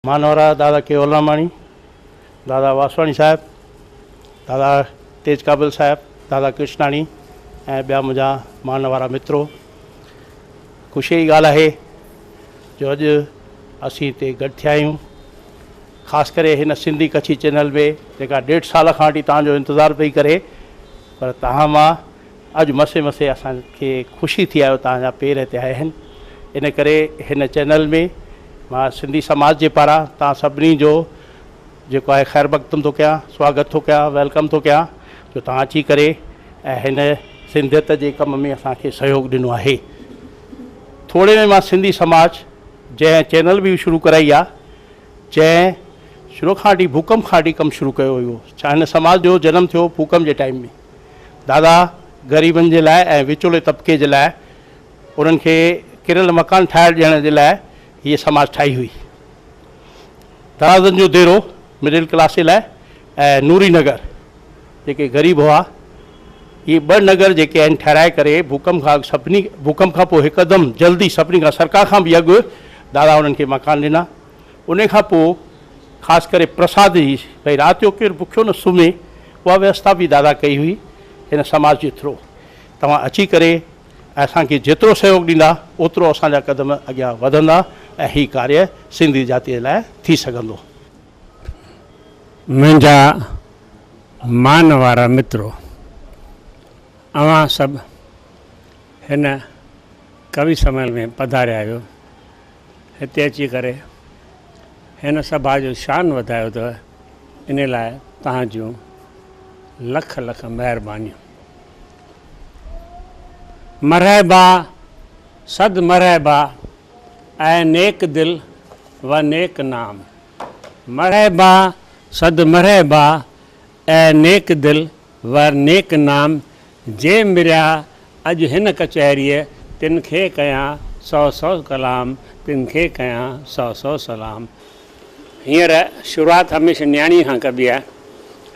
मानवरा दादा केवलामाणी, दादा वासवाणी साहब, दादा तेज काबिल साहब, दादा कृष्णाणी ऐं ॿिया मुंहिंजा मानवारा मित्रों, ख़ुशी जी ॻाल्हि आहे जो अॼु असीं हिते गॾु थिया आहियूं। ख़ासि करे हिन सिंधी कच्छी चैनल में जेका 1.5 साल खां वठी तव्हांजो इंतज़ारु पई करे, पर तव्हां मां अॼु मसे मसे असांखे ख़ुशी थी आयो, तव्हांजा पेर हिते आया आहिनि। इन करे हिन चैनल में मां सिंधी समाज जे पारां तव्हां सभिनी जो जेको आहे ख़ैर मक़दम थो कयां, स्वागत थो कयां, वेलकम थो कयां जो तव्हां अची करे ऐं हिन सिंधियत जे कम में असांखे सहयोग ॾिनो आहे। थोरे में मां सिंधी समाज जंहिं चैनल बि शुरू कराई आहे, जंहिं शुरू खां वठी भूकंप खां वठी कमु शुरू कयो हुयो। छा हिन समाज जो जनमु थियो भूकंप जे टाइम में। दादा ग़रीबनि जे लाइ ऐं विचोले तबिके जे लाइ उन्हनि खे किरियल मकान ठाहे ॾियण जे लाइ हीअ समाज ठाही हुई। दराज़नि जो देरो मिडिल क्लास जे लाइ ऐं नूरी नगर जेके ग़रीब हुआ, इहे 2 नगर जेके आहिनि ठाराए करे भूकंप खां पोइ हिकदमि जल्दी सभिनी खां सरकार खां बि अॻु दादा उन्हनि खे मकान ॾिना। उन खां पोइ ख़ासि करे प्रसाद जी, भई राति जो केरु बुखियो न सुम्हे, उहा व्यवस्था बि दादा कई हुई हिन समाज जे थ्रू। तव्हां अची करे असांखे जेतिरो सहयोग ॾींदा ओतिरो असांजा क़दम अॻियां वधंदा ऐं हीउ कार्य सिंधी जातीअ लाइ थी सघंदो। मुंहिंजा मान वारा मित्रों, अवां सभु हिन कवि सम्मेलन में पधारिया आहियो। हिते अची करे हिन सभा जो शान वधायो अथव, इन लाइ तव्हां जूं लख लख महिरबानियूं। मरहबा सद मरहबा ऐं नेक दिल व नेक नाम। मरहबा सद मरहबा ऐं नेक दिल व नेक नाम। जे मिरिया अॼु हिन कचहरीअ, तिन खे कयां 100 कलाम, तिन खे कयां 100 सलाम। हींअर शुरूआति हमेशह न्याणी खां कबी आहे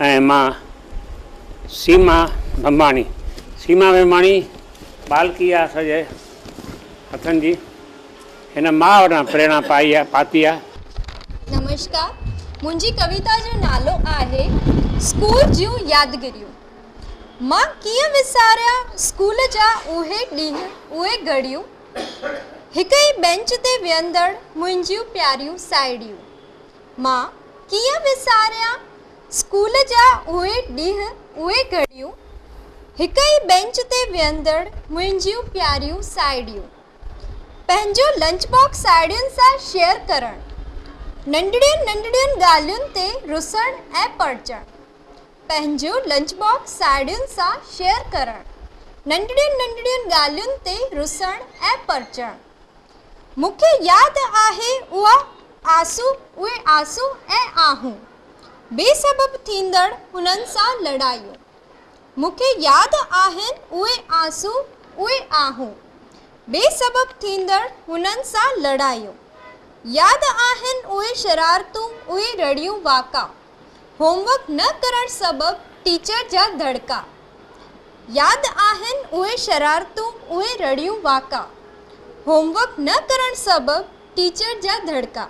ऐं मां सीमा भंबाणी बालकी आहे सॼे हथनि जी, हिन मां वटां प्रेरणा पाती आहे। नमस्कार, मुंहिंजी कविता जो नालो आहे स्कूल जूं यादगिरियूं। मां कीअं विसारिया स्कूल जा उहे ॾींहं, उहे घड़ियूं, हिक ई बेंच ते विहंदड़ मुंहिंजियूं प्यारियूं साहेड़ियूं। मां कीअं विसारिया स्कूल जा उहे ॾींहं, उहे घड़ियूं, हिक ई बेंच ते विहंदड़ मुंहिंजियूं प्यारियूं साहेड़ियूं। पंहिंजो लंच बॉक्स साहेड़ियुनि सां शेयर करणु, नंढड़ियुनि ॻाल्हियुनि ते रुसण ऐं परचण। पंहिंजो लंच बॉक्स साहेड़ियुनि सां शेयर करणु, नंढड़ियुनि ॻाल्हियुनि ते रुसण ऐं परचण। मूंखे यादि आहे उहे आंसू ऐं आहूं, बेसबब थींदड़ हुननि सां लड़ायूं। मूंखे यादि आहिनि उहे आंसू, उहे आहूं, बेसबब थींदड़ हुननि सां लड़ायूं। यादि आहिनि उहे शरारतूं, उहे रड़ियूं वाका, होमवर्क न करण सबबु टीचर जा धड़का। यादि आहिनि उहे शरारतूं, उहे रड़ियूं वाका, होमवर्क न करण सबबु टीचर जा धड़का।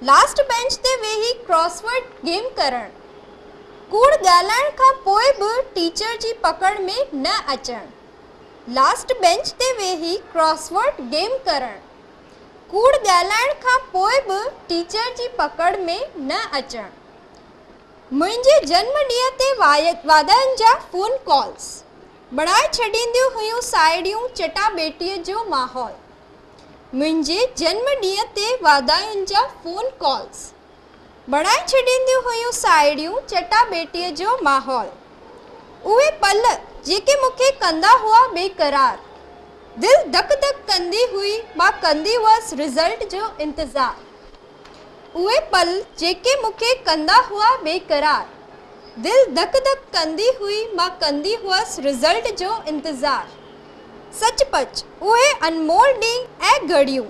लास्ट बेंच ते वेही क्रॉसवर्ड गेम करणु, कूड़ ॻाल्हाइण खां पोइ बि टीचर जी पकड़ में न अचणु। लास्ट बेंच ते वेही क्रॉसवर्ड गेम करणु, कूड़ ॻाल्हाइण खां पोइ बि टीचर जी पकड़ में न अचणु। मुंहिंजे जन्म ॾींहं ते वाधायुनि जा फ़ोन कॉल्स, बणाए छॾींदियूं हुयूं साहेड़ियूं चटाभेटीअ जो माहौल। मुंहिंजे जन्म ॾींहं ते वाधायुनि जा फ़ोन कॉल्स, बणाए छॾींदियूं हुयूं साहेड़ियूं चटाभेटीअ जो माहौल। उहे पल जेके मूंखे कंदा हुआ बेक़रार, दिलि धक धक कंदी हुई, मां कंदी हुअसि रिज़ल्ट जो इंतज़ारु। उहे पल जेके मूंखे कंदा हुआ बेक़रार, दिलि धक धक कंदी हुई, मां कंदी हुअसि रिज़ल्ट जो इंतज़ारु। सचपच उहे अनमोल ॾींहं ऐं घड़ियूं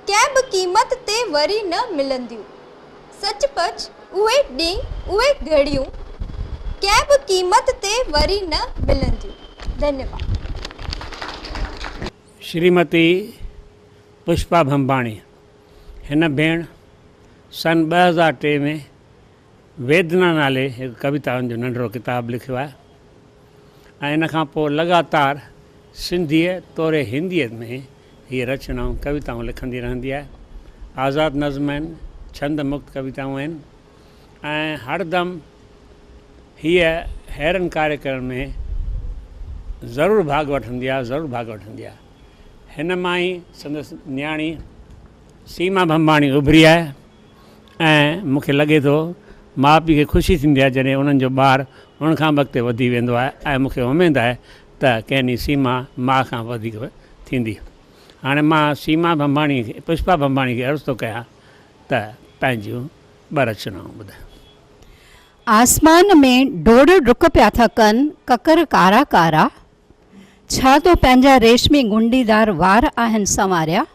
कंहिं बि क़ीमत ते वरी न मिलंदियूं। सचपच उहे ॾींहं, उहे घड़ियूं कंहिं बि क़ीमत ते वरी न मिलंदियूं। धन्यवाद। श्रीमती पुष्पा भंबाणी, हिन भेण सन 2003 में वेदना नाले हिकु कविताउनि जो नंढिड़ो किताबु लिखियो आहे ऐं इन खां पोइ लगातार सिंधीअ तोरे हिंदीअ में हीअ रचनाऊं कविताऊं लिखंदी रहंदी आहे। आज़ादु नज़्म आहिनि, छंद मुक्त कविताऊं आहिनि ऐं हरदम हीअ हैरन कार्यक्रम में ज़रूरु भाॻु वठंदी आहे। हिन मां ई संदसि न्याणी सीमा भंभाणी उभरी आहे ऐं मूंखे लॻे थो माउ पीउ खे ख़ुशी थींदी आहे जॾहिं उन्हनि जो ॿारु उनखां बि अॻिते वधी वेंदो आहे ऐं मूंखे उमेदु आहे त कंहिं ॾींहुं सीमा माउ खां वधीक थींदी। हाणे मां सीमा भंभाणी खे पुष्पा भंभाणी खे अर्ज़ु थो कयां त पंहिंजूं ॿ रचनाऊं ॿुधायो। आसमान में डोड़ डुक पिया था कनि ककर कारा कारा, छा तो पंहिंजा रेशमी गुंडीदार वार आहिनि संवारिया।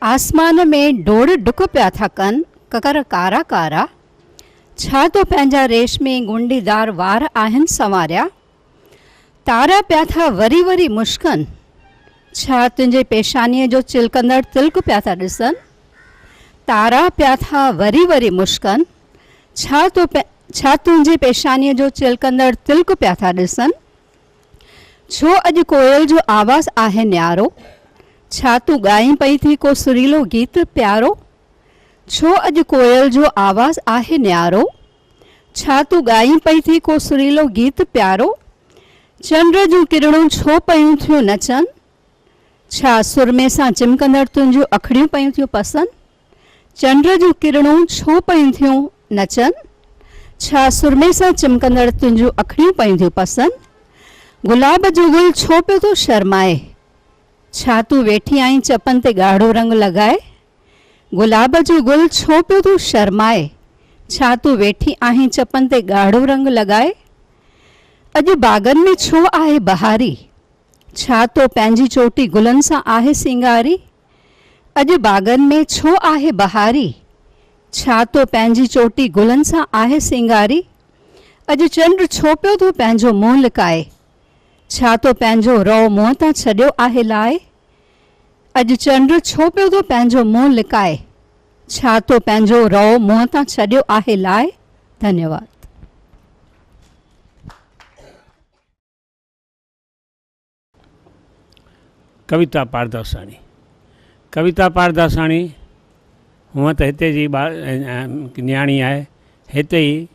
आसमान में डोड़ डुक पिया था कनि ककर कारा कारा, छा तो पंहिंजा रेशमी गुंडीदार वार आहिनि संवारिया। तारा पिया था वरी वरी मुश्कनि, छा तुंहिंजे पेशानीअ जो चिलकंदड़ तिलक पिया था ॾिसनि। तारा पिया था वरी वरी मुश्कनि, छा तुंहिंजे पेशानीअ जो चिलकंदड़ तिलक पिया था ॾिसनि। छो अॼु कोयल जो आवाज़ु आहे न्यारो, छा तूं ॻाई पई थी को सुरीलो गीत प्यारो। छो अॼु कोयल जो आवाज़ु आहे न्यारो, छा तूं ॻाई पई थी को सुरीलो गीत प्यारो। चंड जूं किरणूं छो पयूं थियूं नचनि, छा सुरमे सां चिमकंदड़ तुंहिंजूं अखड़ियूं पयूं थियूं पसंदि। चंड जूं किरणूं छो पयूं थियूं नचनि, छा सुरमे सां चिमकंदड़ तुंहिंजूं अखड़ियूं पयूं थियूं पसंदि। गुलाब जो गुल छो पियो थो शर्माए, छा तूं वेठी आहीं चपनि ते ॻाढ़ो रंग लॻाए। गुलाब जो गुल छो पियो थो शर्माए, छा तूं वेठी आहीं चपनि ते ॻाढ़ो रंग लॻाए। अॼु बाग़नि में छो आहे बहारी, छा तो पंहिंजी चोटी गुलनि सां आहे सिंगारी। अॼु बाग़नि में छो आहे बहारी, छा तो पंहिंजी चोटी गुलनि सां आहे सिंगारी। अॼु चंड छो पियो थो पंहिंजो मुंहुं लिकाए, छा तो पंहिंजो रओ मुंहं तां छॾियो आहे लाइ। अॼु चंड छो पियो थो पंहिंजो मुंहुं लिकाए, छा तो पंहिंजो रओ मुंहं तां छॾियो आहे लाइ। धन्यवाद। कविता पारदासाणी। कविता पारदासाणी हूअं त हिते जी न्याणी आहे, हिते ई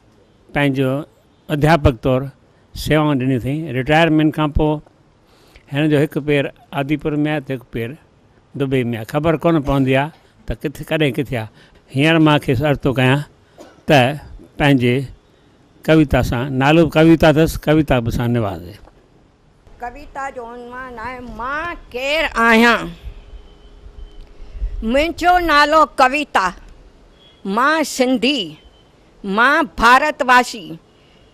पंहिंजो अध्यापक तौरु सेवाऊं ॾिनियूं अथई। रिटायरमेंट खां पोइ हिन जो हिकु पेर आदिपुर में आहे त हिकु पेर दुबई में आहे। ख़बर कोन पवंदी आहे त किथे कॾहिं किथे आहे। हींअर मां खेसि अर्ज़ु थो कयां त पंहिंजे कविता सां, नालो कविता अथसि, कविता बि सां निवाज़े। कविता जो उनवान आहे मां केरु आहियां। मुंहिंजो नालो कविता, मां सिंधी, मां भारतवासी,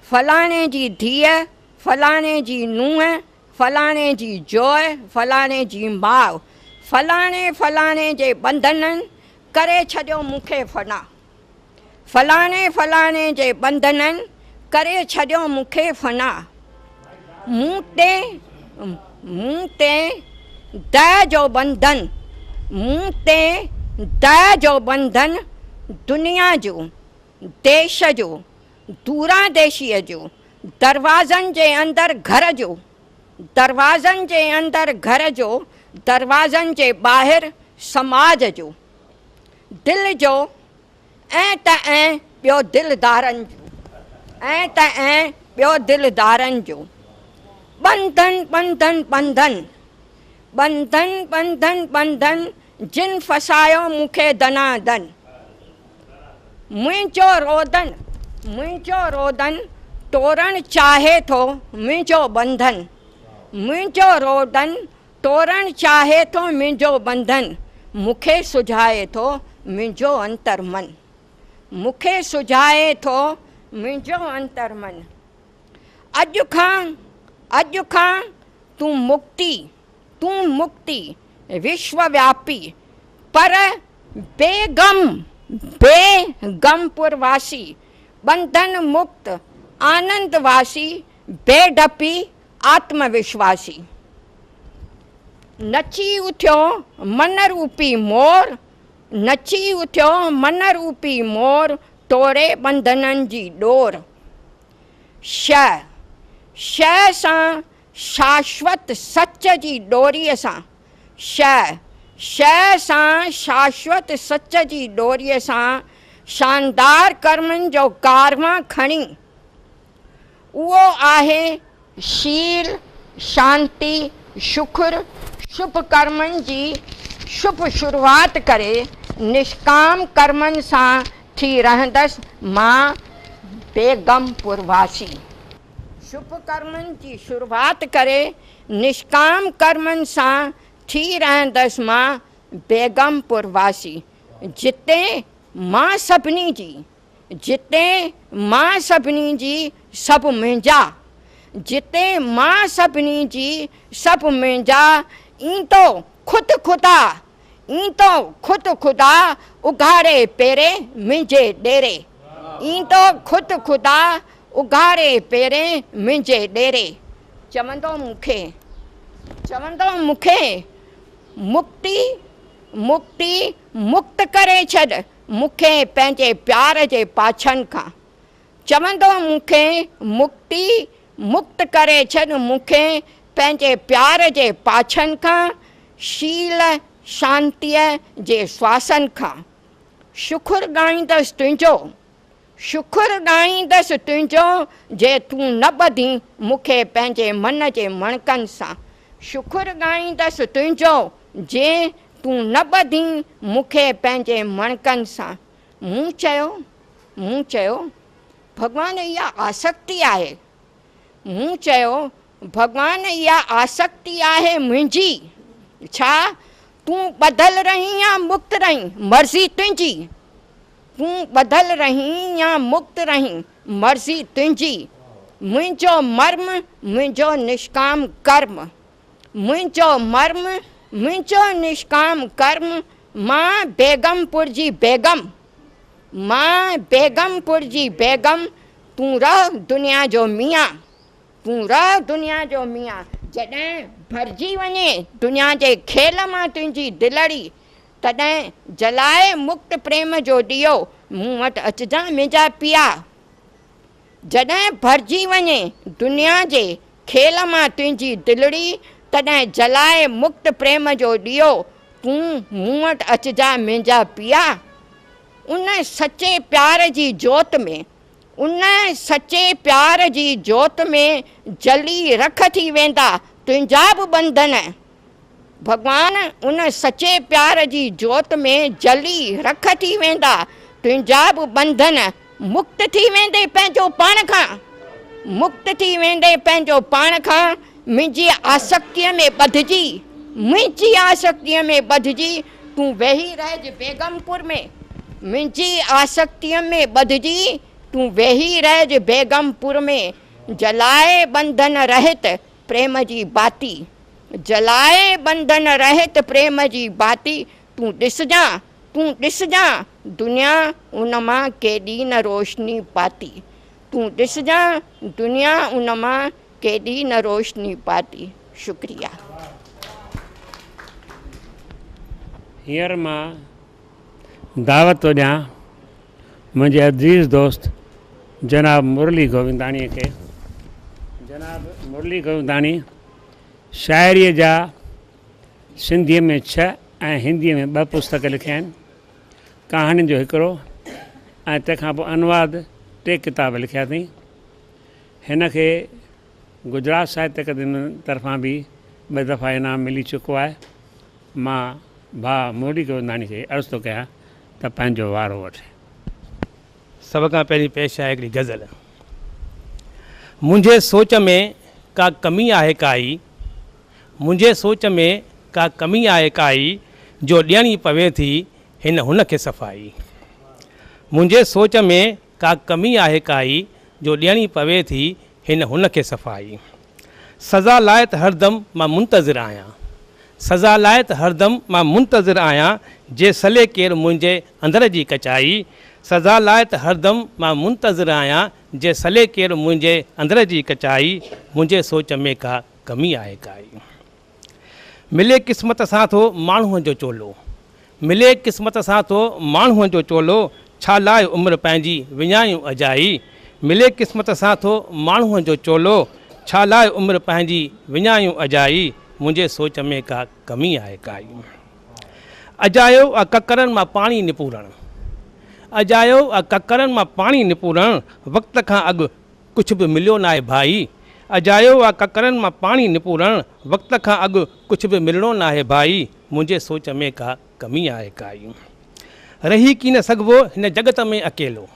फलाणे जी धीअ, फलाणे जी नुंहुं, फलाणे जी जोइ, फलाणे जी माउ, फलाणे फलाणे जे बंधननि करे छॾियो मूंखे फना। फलाणे फलाणे जे बंधननि करे छॾियो मूंखे फना। मूं ते दया जो बंधन, मूं ते दया जो बंधन, दुनिया जो, देश जो, दूरा देशीअ जो, दरवाज़नि जे अंदरि घर जो, दरवाज़नि जे अंदरि घर जो, दरवाज़नि जे ॿाहिरि समाज जो, दिलि जो ऐं त ऐं ॿियो दिलदारनि जो, ऐं त ऐं ॿियो दिलदारनि जो। बंधन बंधन बंधन, बंधन बंधन बंधन, जिन फसायो मूंखे दनादन। मुंहिंजो रोदन तोड़ण चाहे थो मुंहिंजो बंधन। मुंहिंजो रोदन तोड़ण चाहे थो मुंहिंजो बंधन। मूंखे सुझाए थो मुंहिंजो अंतरमन। मूंखे सुझाए थो मुंहिंजो अंतरमन। अॼु खां तूं मुक्ति विश्वव्यापी, पर बेगम पुरवासी, बंधन मुक्त आनंदवासी, बेडपी आत्मविश्वासी। नची उथियो मन रूपी मोर, नची उथियो मन रूपी मोर, तोड़े बंधननि जी डोर। शह शह सां शाश्वत सच जी डोरीअ सां, शह शह सां शाश्वत सच जी डोरीअ सां शानदार कर्मनि जो कारवां खणी, उहो आहे शील, शांति, शुक्र, शुभ कर्मनि जी शुभ शुरूआत करे निष्काम कर्मनि सां थी रहंदसि मां बेगमपुर वासी। शुभ कर्मनि जी शुरूआत करे निष्काम कर्मनि सां थी रहंदसि मां बेगमपुर वासी। जिते मां सभिनी जी, जिते मां सभिनी जी सभु मुंहिंजा, जिते मां सभिनी जी सभु मुंहिंजा, ईंदो ख़ुदि ख़ुदा, ईंदो ख़ुदि ख़ुदा उघाड़े पेरे मुंहिंजे डेरे, ईंदो ख़ुदि ख़ुदा उघाड़े पेरे मुंहिंजे डेरे। चवंदो मूंखे मुक्ति मुक्ति मुक्त करे छॾ मूंखे पंहिंजे प्यार जे पाछनि खां। चवंदो मूंखे मुक्ति मुक्त करे छॾ मूंखे पंहिंजे प्यार जे पाछनि खां, शील शांतीअ जे श्वासनि खां। शुखुर ॻाईंदसि तुंहिंजो, शुखुर ॻाईंदसि तुंहिंजो, जे तूं न ॿधी मूंखे पंहिंजे मन जे मणकनि सां। शुखुर ॻाईंदसि तुंहिंजो, जे तूं न ॿधी मूंखे पंहिंजे मणकनि सां। मूं चयो भॻवान इहा आसक्ति आहे, मूं चयो भॻवान इहा आसक्ति आहे मुंहिंजी। छा तूं ॿधल रहीं या मुक्त रहीं मर्ज़ी तुंहिंजी, तूं ॿधल रहीं या मुक्त रहीं मर्ज़ी तुंहिंजी। मुंहिंजो मर्म मुंहिंजो निष्काम कर्म, मुंहिंजो मर्म मुंहिंजो निष्काम कर्म। मां बेगमपुर जी बेगम, मां बेगमपुर जी बेगम, तूं रह दुनिया जो मियाँ, तूं रह दुनिया जो मियाँ। जॾहिं भरिजी वञे दुनिया जे खेल मां तुंहिंजी दिलड़ी, तॾहिं जलाए मुक्त प्रेम जो ॾियो मूं वटि अचिजां मुंहिंजा पिया। जॾहिं भरिजी वञे दुनिया जे खेल मां तुंहिंजी दिलड़ी, तॾहिं जलाए मुक्त प्रेम जो ॾियो तूं मूं वटि अचिजां मुंहिंजा पिया। उन सचे प्यार जी जोत में, उन सचे प्यार जी जोत में जली रख थी वेंदा तुंहिंजा बि बंधन। भॻवान उन सचे प्यार जी जोत में जली रख थी वेंदा तुंहिंजा बि बंधन। मुक्त थी वेंदे पंहिंजो पाण खां, मुक्त थी वेंदे पंहिंजो पाण खां। मुंहिंजी आसक्तिअ में ॿधिजी, मुंहिंजी आसक्तिअ में ॿधिजी तूं वेही रहिज बेगमपुर में, मुंहिंजी आसक्तिअ में ॿधिजी तूं वेही रहिज बेगमपुर में। जलाए बंधन रहित प्रेम जी बाती, जलाए बंधन रहित प्रेम जी बाती। तूं ॾिसजां, तूं ॾिसजां दुनिया उन मां केॾी न रोशनी पाती, तूं ॾिसजां दुनिया उन मां केॾी न रोशनी पाती। शुक्रिया। हींअर मां दावत थो ॾियां मुंहिंजे अज़ीज़ दोस्त जनाब मुरली गोविंदाणीअ खे। जनाब मुरली गोविंदाणी शाइरीअ जा सिंधीअ में 6 ऐं हिंदीअ में 2 पुस्तक लिखिया आहिनि, कहाणियुनि जो हिकिड़ो, ऐं तंहिंखां पोइ अनुवाद 3 किताब लिखिया अथई। हिन खे गुजरात साहित्य अकादमी तरफ़ां बि 2 दफ़ा इनाम मिली चुको आहे। मां भाउ मुरली गोविंदाणी खे अर्ज़ु थो कयां त पंहिंजो वारो वठे। सभ खां पहिरीं पेश आहे हिकिड़ी गज़ल। मुंहिंजे सोच में का कमी आहे काई, मुंहिंजे सोच में का कमी आहे काई, जो ॾियणी पवे थी हिन हुन खे सफ़ाई। मुंहिंजे सोच में का कमी आहे काई, जो ॾियणी पवे थी हिन हुन खे सफ़ाई। सज़ा लाइ त हरदम मां मुंतज़िर आहियां, सज़ा लाइ त हरदम मां मुंतज़िर आहियां, जे सले केरु मुंहिंजे अंदर जी कचाई। सज़ा लाइ त हरदम मां मुंतज़िर आहियां, जे सले केरु मुंहिंजे अंदर जी कचाई। मुंहिंजे सोच में का कमी आहे काई। मिले क़िस्मत सां थो माण्हूअ जो चोलो, मिले क़िस्मत सां थो माण्हूअ जो चोलो, छा लाइ उमिरि पंहिंजी विञायूं अजाई। मिले क़िस्मत सां थो माण्हूअ जो चोलो, छा लाइ उमिरि पंहिंजी विञायूं अजाई। मुंहिंजे सोच में का कमी आहे काई। अजायो ककरनि मां पाणी निपूरणु, अजायो ककरनि मां पाणी निपूरणु, वक़्त खां अॻु कुझु बि मिलियो न आहे भाई। अजायो ककरनि मां पाणी निपूरणु, वक़्त खां अॻु कुझु बि मिलणो न आहे भाई। मुंहिंजे सोच में का कमी आहे काई। रही की न सघिबो हिन जगत में अकेलो,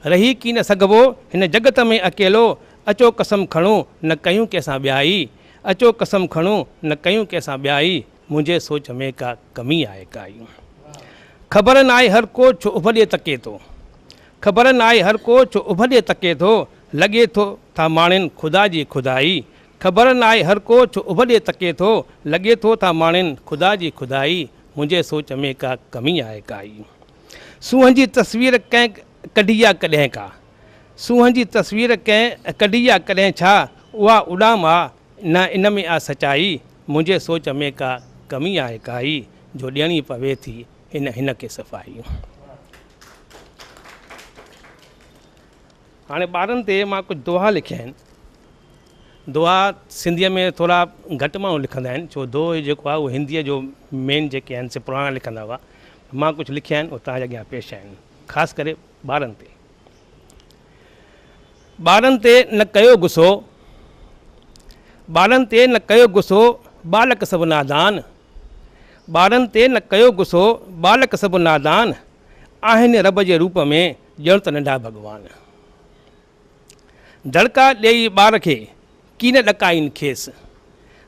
रही की न सघिबो हिन जगत में अकेलो, अचो कसम खणो न कयूं कंहिंसां ॿियाई। अचो कसम खणो न कयूं कंहिंसां ॿियाई। मुंहिंजे सोच में का कमी आहे काई। ख़बर न आहे हर को छो उभॾे तके थो, ख़बर न आहे हर को छो उभॾे तके थो, लॻे थो था माणिनि ख़ुदा जी खुदाई। ख़बर न आहे हर को छो उभॾे तके थो, लॻे थो था माणिनि ख़ुदा जी खुदाई। मुंहिंजे सोच में का कमी आहे काई। सूंहं जी तस्वीर कंहिं कढी आहे कॾहिं का, सूंहं जी तस्वीर कंहिं कढी आहे कॾहिं छा, उहा उॾाम आहे न इन में आहे सचाई। मुंहिंजे सोच में का कमी आहे काई, जो ॾियणी पवे थी हिन खे सफ़ाई। हाणे ॿारनि ते मां कुझु दोहा लिखिया आहिनि। दोहा सिंधीअ में थोरा घटि माण्हू लिखंदा आहिनि, छो दोहो जेको आहे उहो हिंदीअ जो मेन जेके आहिनि से पुराणा लिखंदा हुआ। मां कुझु लिखिया आहिनि, उहो तव्हांजे अॻियां पेश आहिनि, ख़ासि करे ॿारनि ते। ॿारनि ते न कयो गुस्सो, ॿारनि ते न कयो गुस्सो, बालक सभु नादान। ॿारनि ते न कयो गुस्सो, बालक सभु नादान, आहिनि रब जे रूप में ॼण त नंढा भॻवान। दड़का ॾेई ॿार खे की न ॾकाइनि खेसि,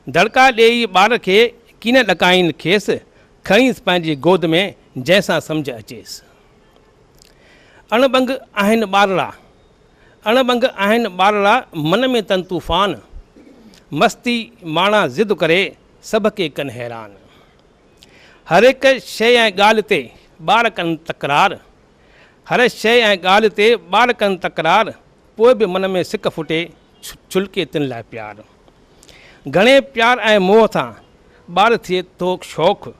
दड़का ॾेई ॿार खे की न ॾकाइनि खेसि, खणीसि पंहिंजी गोद में जंहिंसां सम्झ अचेसि। अणबंग आहिनि ॿारड़ा, अणबंग आहिनि ॿारड़ा, मन में तन तूफ़ान, मस्ती माणा ज़िद करे सभ खे कनि हैरान। हर हिक शइ ऐं ॻाल्हि ते ॿार कनि तकरार, हर शइ ऐं ॻाल्हि ते ॿार कनि तकरार, पोइ बि मन में सिक फुटे छुलके तिन लाइ प्यार। घणे प्यार ऐं मोह सां ॿार थिए थो शौक़ु,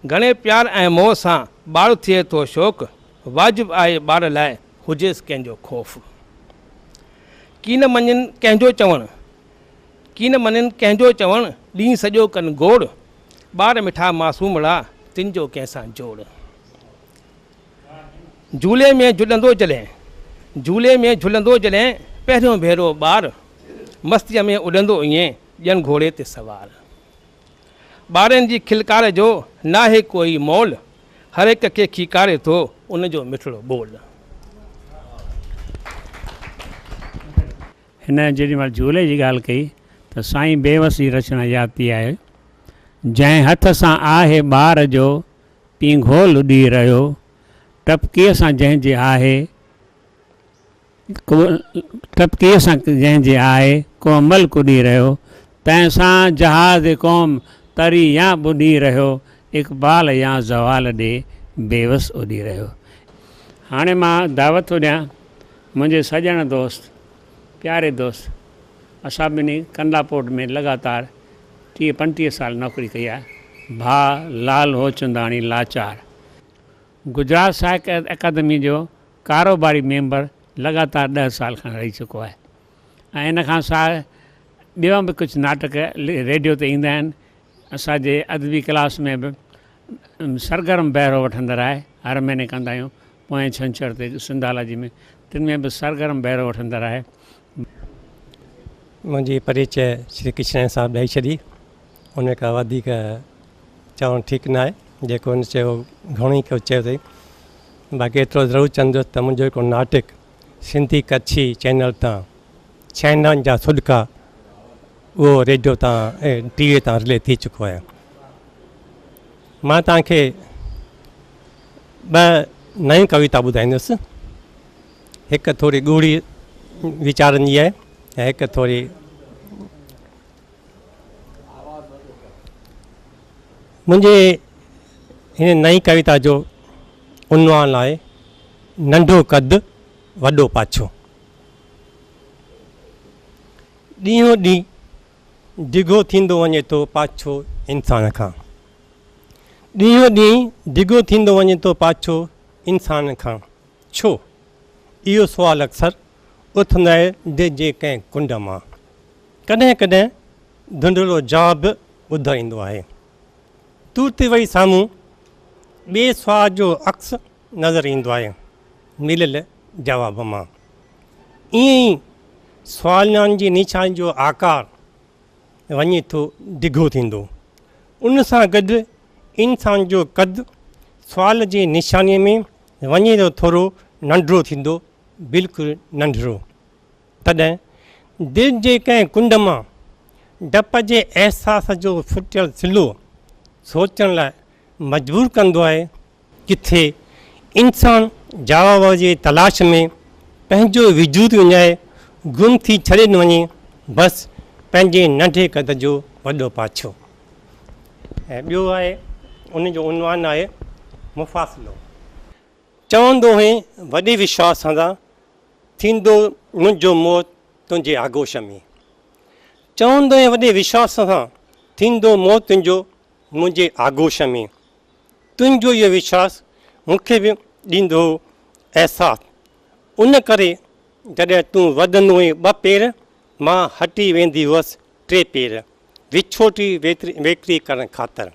घणे प्यार ऐं मोह सां ॿार थिए थो शौक़ु, वाजिबु आहे ॿार लाइ हुजेसि कंहिंजो ख़ौफ़। की न मञनि कंहिंजो चवणु, की न मञनि कंहिंजो चवणु, ॾींहुं सॼो कनि गोड़, ॿार मिठा मासूमड़ा तिन जो कंहिंसां जोड़। झूले में झुलंदो जॾहिं, झूले में झुलंदो जॾहिं, पहिरियों भेरो ॿार, मस्तीअ में उॾंदो ईअं ॼण घोड़े ते सवार। ॿारनि जी खिलकार जो नाहे कोई मोल, हर हिक खे खीकारे थो उनजो मिठड़ो ॿोल। हिन जेॾीमहिल झूले जी ॻाल्हि कई त साईं बेवस जी रचना यादि थी आहे। जंहिं हथ सां आहे ॿार जो पींघोल उॾी रहियो, टपकीअ सां जंहिंजे आहे टपकीअ सां जंहिंजे आहे कोमल कुॾी रहियो, तंहिंसां जहाज़ क़ौम तरी या ॿुॾी रहियो, इक़बाल या ज़वाल ॾे बेवस उॾी रहियो। हाणे मां दावत थो ॾियां मुंहिंजे सॼण दोस्त, प्यारे दोस्त, असां ॿिन्ही कंडापोट में लगातार 30-35 साल नौकरी कई आहे। भाउ लाल होचंदाणी लाचार, गुजरात साहित्य अकादमी जो कारोबारी मेंबर लगातार 10 साल खां रही चुको आहे। ऐं इन खां सवाइ ॿियो बि कुझु नाटक रेडियो ते ईंदा आहिनि। असांजे अदबी क्लास में बि सरगर्म बहिरो वठंदड़ आहे, हर महीने कंदा आहियूं पोएं छंछर ते सिंधालाजी में, तिन में बि सरगर्म बहिरो वठंदड़ आहे। मुंहिंजी परिचय श्री कृष्ण साहिबु ॾेई छॾी, उन खां वधीक चवणु ठीकु न आहे। जेको हुन चयो घणो ई चयो अथई, बाक़ी एतिरो ज़रूरु चवंदुसि त मुंहिंजो हिकिड़ो नाटक सिंधी कच्छी चैनल तां छैननि जा सुॾका उहो रेडियो तां टीवीअ तां रिले थी चुको आहे। मां तव्हांखे 2 नयूं कविता ॿुधाईंदुसि, हिकु थोरी ॻूढ़ी वीचारनि जी आहे ऐं हिकु थोरी मुंहिंजे हिन नई कविता जो उनवान आहे नंढो कदु वॾो पाछो। ॾींहों ॾींहुं डिघो थींदो वञे थो पाछो इंसान खां, ॾींहों ॾींहुं डिघो थींदो वञे थो पाछो इंसान खां, छो? इहो सुवालु अक्सर उथंदो आहे दिलि जे कंहिं कुंड मां। कॾहिं कॾहिं धुंधलो जवाबु ॿुधो ईंदो आहे। तूर ते वई साम्हूं ॿिए सुवाल जो अक्स नज़र ईंदो आहे मिलियल जवाब मां। ईअं ई सुवालनि जी निशानी जो आकार वञे थो डिघो थींदो, उन सां गॾु इंसान जो क़द सुवाल जे निशानीअ में वञे थो थोरो नंढिड़ो थींदो, बिल्कुलु नंढिड़ो। तॾहिं दिलि जे कंहिं कुंड मां डप जे अहसास जो फुटियल सिलो सोचण लाइ मजबूर कंदो आहे, किथे इंसान जवाब जे तलाश में पंहिंजो वजूद विञाए गुम थी छॾे न वञे, बसि पंहिंजे नंढे क़द जो वॾो पाछो। ऐं ॿियो आहे उनजो उनवान आहे मुफ़ासिलो। चवंदो हुई वॾे विश्वास सां थींदो मुंहिंजो मौत तुंहिंजे आगोश में। चवंदो हुई वॾे विश्वास सां थींदो मौत तुंहिंजो मुंहिंजे आगोश में। तुंहिंजो इहो विश्वास मूंखे बि ॾींदो अहसासु, उन करे जॾहिं तूं वधंदो हुई 2 पेर, मां हटी वेंदी हुअसि 3 पेर, विछोटी वेकरी करण ख़ातिर।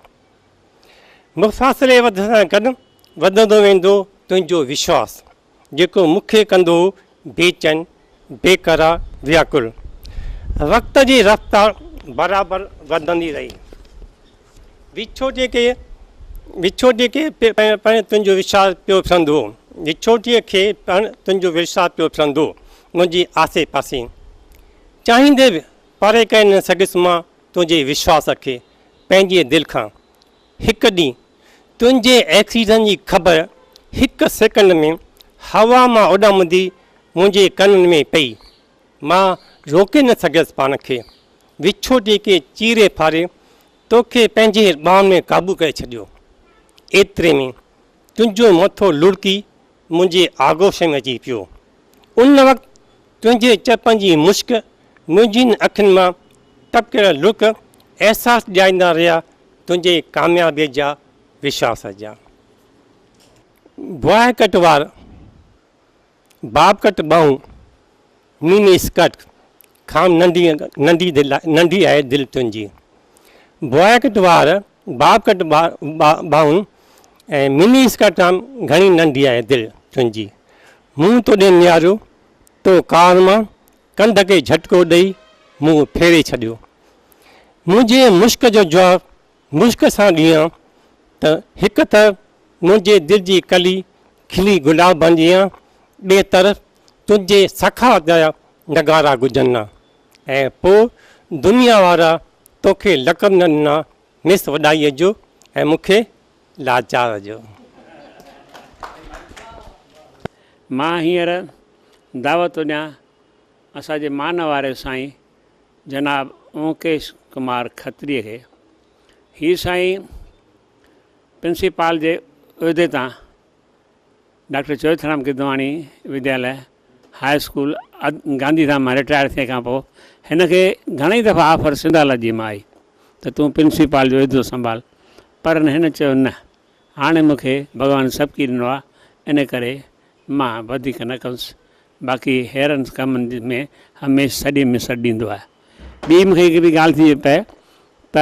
मुफ़ासिले वधण गॾु वधंदो वेंदो तुंहिंजो विश्वास, जेको मूंखे कंदो बेचैन, बेक़रार, व्याकुल। वक़्त जी रफ़्तार बराबरि वधंदी रही। विछोटीअ खे पिणु तुंहिंजो विश्वास पियो फिरंदो, विछोटीअ खे पिणु तुंहिंजो विश्वास पियो फिरंदो मुंहिंजे आसे पासे। चाहींदे बि परे करे न सघियुसि मां तुंहिंजे विश्वास खे पंहिंजे दिलि खां। हिकु ॾींहुं तुंहिंजे एक्सीडेंट जी ख़बर 1 सेकंड में हवा मां उॾामंदी मुंहिंजे कननि में पई। मां रोके न सघियुसि पाण खे, विछोटीअ खे चीरे फाड़े तोखे पंहिंजे ॿाहुनि में क़ाबू करे छॾियो। एतिरे में तुंहिंजो मथो लुड़की मुंहिंजे आगोश में अची पियो। उन वक़्तु तुंहिंजे चपनि जी मुश्क मुंहिंजी अखियुनि मां टपकियल लुक अहसासु ॾियारींदा रहिया तुंहिंजे कामयाबीअ जा, विश्वास जा। बॉय कट वार, बाब कट ॿाहूं, मिनी स्कर्ट खां नंढी आहे दिलि तुंहिंजी। बॉय कट वार, बाब कट ॿाहूं ऐं मिनी स्कर्ट खां घणी नंढी आहे दिलि तुंहिंजी। मूं तोॾे निहारियो, तो कार मां कंध खे झटको ॾेई मूं फेरे छॾियो। मुंहिंजे मुश्क जो जवाबु मुश्क सां ॾियां त हिकु तरफ़ मुंहिंजे दिलि जी कली खिली गुलाब बणिजी आहे, ॿिए तरफ़ तुंहिंजे सखावत जा नगारा गुजरना, ऐं पोइ दुनिया वारा तोखे लक़ब न ॾिना मिस वॾाईअ जो ऐं मूंखे लाचार जो। मां हींअर दावत ॾियां असांजे मान वारे साईं जनाब ओंकेश कुमार खत्रीअ खे। हीअ साईं प्रिंसिपाल जे उहिदे तां डॉक्टर चोथराम किदवाणी विद्यालय हाई स्कूल गांधीधाम मां रिटायर थियण खां पोइ हिन खे घणेई दफ़ा ऑफर सिंधालॉजी मां आई त तूं प्रिंसिपाल जो उहिदो संभाल, पर हिन चयो न, हाणे मूंखे भॻवानु सबकी ॾिनो आहे, इन करे मां वधीक न कंदुसि। बाक़ी हेरनि कमनि में हमेशह सॼे में सॾु ॾींदो आहे। ॿी मूंखे हिकिड़ी ॻाल्हि थी पए त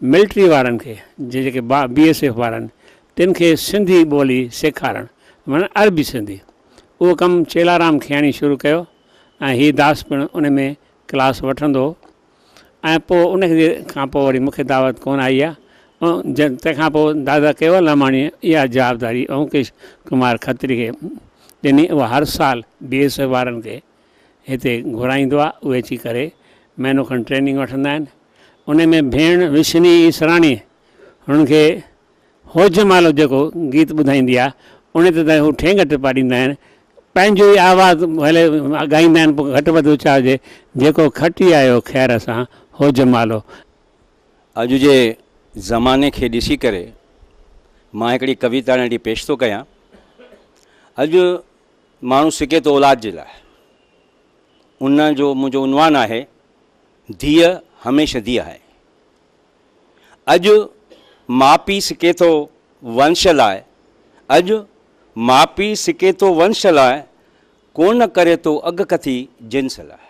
मिलिट्री वारनि खे जेके BSF वारनि तिन खे सिंधी ॿोली सेखारणु, माना अरबी सिंधी, उहो कमु चेलाराम खियाणी शुरू कयो ऐं हीअ दास पिणु उन में क्लास वठंदो। ऐं पोइ उन खां पोइ वरी मूंखे दावत कोन आई आहे। तंहिंखां पोइ दादा केवल लमाणीअ इहा जवाबदारी ओंकेश कुमार खत्री खे ॾिनी। उहा हर साल BSF वारनि खे हिते घुराईंदो आहे, उहे अची करे महीनो खनि ट्रेनिंग वठंदा आहिनि। उन में भेण विशनी इसराणी हुननि खे होजमालो जेको गीत ॿुधाईंदी आहे उन ते त हू ठेंग टिपा ॾींदा आहिनि, पंहिंजो ई आवाज़ु भले ॻाईंदा आहिनि, पोइ घटि वधि ऊचा हुजे, जेको खटी आयो ख़ैर सां होजमालो। अॼु जे ज़माने खे ॾिसी करे मां हिकिड़ी कविता नंढी पेश थो कयां। अॼु माण्हू सिके थो औलाद जे लाइ, उन जो मुंहिंजो उनवान आहे धीअ हमेशह धीअ आहे। अॼु माउ पीउ सिके थो वंश लाइ, अॼु माउ पीउ सिके थो वंश लाइ, कोन करे थो अॻकथी जिन्स लाइ,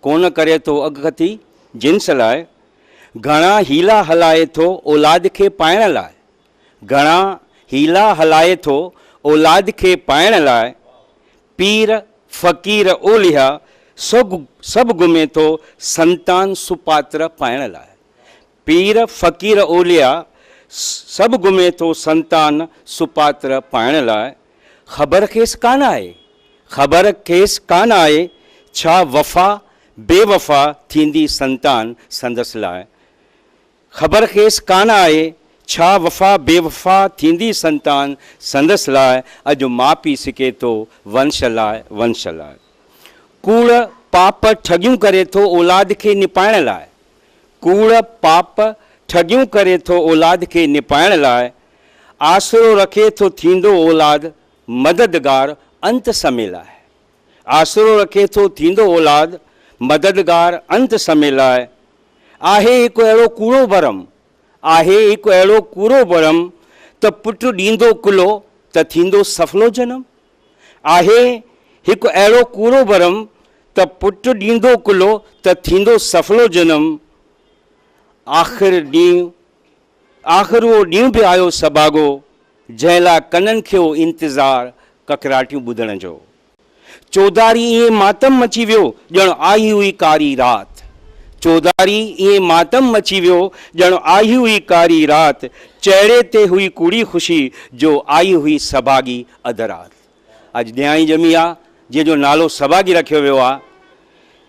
कोन करे थो अॻकथी जिन्स लाइ। घणा हीला हलाए थो औलाद खे पाइण लाइ, घणा हीला हलाए थो औलाद खे पाइण लाइ। पीर फ़क़ीर ओलिया सभु घुमे थो संतान सुपात्र पाइण लाइ। पीर फ़क़ीर ओलिया सभु घुमे थो संतान सुपात्र पाइण लाइ। ख़बर खेसि कान आहे, ख़बर खेसि कान आहे, छा वफ़ा बेवफ़ा थींदी संतान संदसि लाइ। ख़बर खेसि कान आहे, छा वफ़ा बेवफ़ा थींदी संतान संदसि लाइ। अॼु माउ पीउ सिके थो वंश लाइ, वंश लाइ। कूड़ पाप ठगियूं करे थो औलाद खे निपाइण लाइ, कूड़ पाप ठगियूं करे थो औलाद खे निपाइण लाइ। आसरो रखे थो थींदो औलाद मददगार अंत समय लाइ, आसरो रखे थो थींदो औलाद मददगार अंत समय लाइ। आहे हिकु अहिड़ो कूड़ो भरम, आहे हिकु अहिड़ो कूड़ो भरम, त पुटु ॾींदो कुलो त थींदो सफ़लो जनम। आहे हिकु अहिड़ो कूड़ो भरम, त पुटु ॾींदो कुलो त थींदो सफ़लो जनम। आख़िर उहो ॾींहुं बि आयो सभाॻो, जंहिं लाइ कननि खे हो इंतज़ारु ककराटियूं ॿुधण जो। चौधारी ईअं मातम मची वियो ॼण आई हुई कारी राति, चौधारी ईअं मातम मची वियो ॼण आई हुई कारी राति। चेहरे ते हुई कूड़ी ख़ुशी जो आई हुई सभागी अध राति। अॼु ॾियाई ॼमी आहे, जंहिंजो नालो सभागी रखियो वियो आहे।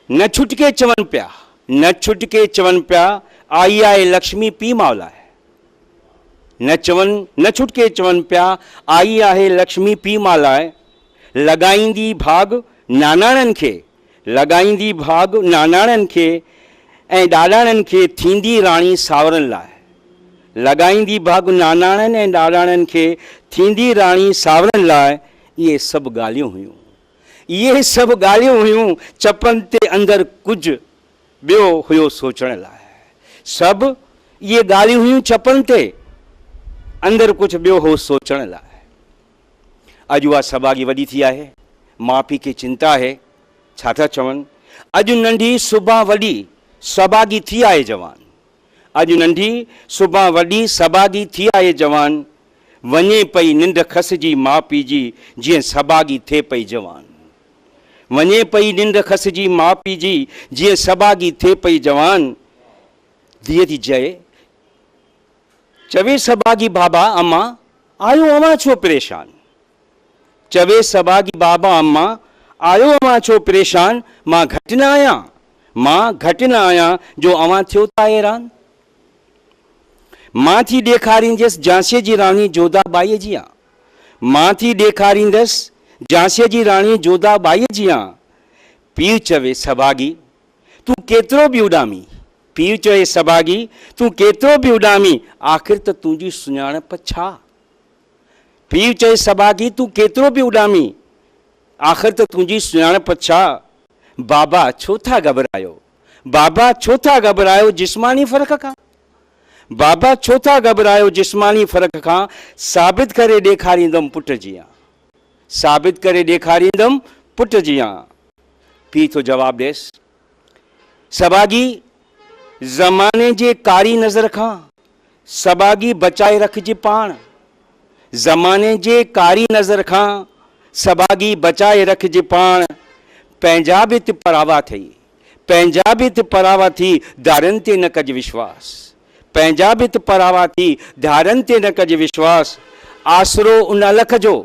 न छुटके चवनि पिया, न छुटके चवनि पिया, आई आहे लक्ष्मी पीउ माउ लाइ। न छुटके चवनि पिया, आई आहे लक्ष्मी पीउ माउ लाइ। लॻाईंदी भाग नानाणनि खे, लॻाईंदी भाग नानाणनि खे ऐं ॾाॾाणनि खे थींदी राणी सावरनि लाइ। लॻाईंदी भाग नानाणनि ऐं ॾाॾाणनि खे थींदी राणी सावरनि लाइ। इहे सभु ॻाल्हियूं हुयूं, इहे सभु ॻाल्हियूं हुयूं, चपनि ते अंदरि कुझु ॿियो हुयो सोचण लाइ। सभु इहे ॻाल्हियूं हुयूं चपनि ते, अंदरि कुझु ॿियो हो सोचण लाइ। अॼु उहा सभागी वॾी थी आहे, माउ पीउ खे चिंता आहे, छा था चवनि। अॼु नंढी सुभां वॾी सभागी थी आहे जवान, अॼु नंढी सुभां वॾी सभागी थी आहे जवान। वञे पई निंड खसिजी माउ पीउ जी, जीअं सभागी थिए पई जवान। वञे पई निंड खसिजी माउ पीउ जी, जीअं सभागी थिए पई जवान। धीअ थी चवे सभागी बाबा अम्मा आयो अवां छो परेशान, चवे सभागी बाबा अम्मा आयो अवां छो परेशान। मां घटि न आहियां, मां घटि न आहियां जो अवां थियो था हैरान। मां थी ॾेखारींदसि झांसीअ जी राणी जोधाबाईअ जी आं, मां थी ॾेखारींदसि झांसीअ जी राणी जोधाबाईअ जी आं। पीउ चवे सभागी तूं केतिरो बि उॾामी, पीउ चवे सभागी तूं केतिरो बि उॾामी, आख़िर त तुंहिंजी सुञाणप छा। पीउ चवे सभागी तूं केतिरो बि उॾामी, आख़िर त तुंहिंजी सुञाणप छा। बाबा छो था घबरायो, बाबा छो था घबरायो जिस्मानी फ़र्क़ खां, बाबा छो था घबरायो जिस्मानी फ़र्क़ खां। साबित करे ॾेखारींदुमि पुट जी आं, साबित करे ॾेखारींदुमि पुट जी आं। पीउ थो जवाबु ॾेसि सभागी ज़माने जे कारी नज़र खां सभागी बचाए रखिजे पाण, ज़माने जे कारी नज़र खां सभागी बचाए रखिजे पाण। पंहिंजा बि त परावा थई, पंहिंजा बि त परावा थी धारनि ते न कजे विश्वास, पंहिंजा बि त परावा थी धारनि ते न कजे विश्वास। आसरो उन अलख जो,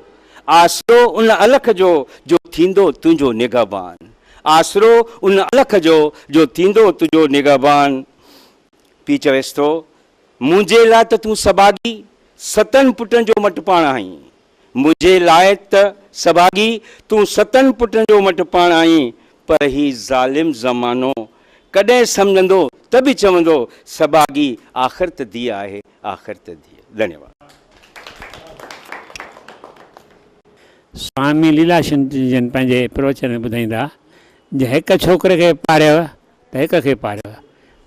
आसरो उन अलख जो जो थींदो तुंहिंजो निगहबान, आसरो उन अलख जो थींदो तुंहिंजो निगहबान। पीउ चवेसि थो मुंहिंजे लाइ त तूं सभागी 7 पुटनि जो मटि पाण आहीं, मुंहिंजे लाइ त सभागी तूं 7 पुटनि जो मटि पाण आहीं। पर ही ज़ालिम ज़मानो कॾहिं सम्झंदो त बि चवंदो सभागी आख़िर त धीअ आहे, आख़िर त धीअ। धन्यवाद। स्वामी लीलाचंद जन पंहिंजे प्रवचन में ॿुधाईंदा जे हिकु छोकिरे खे पारियव त हिक खे पारियव,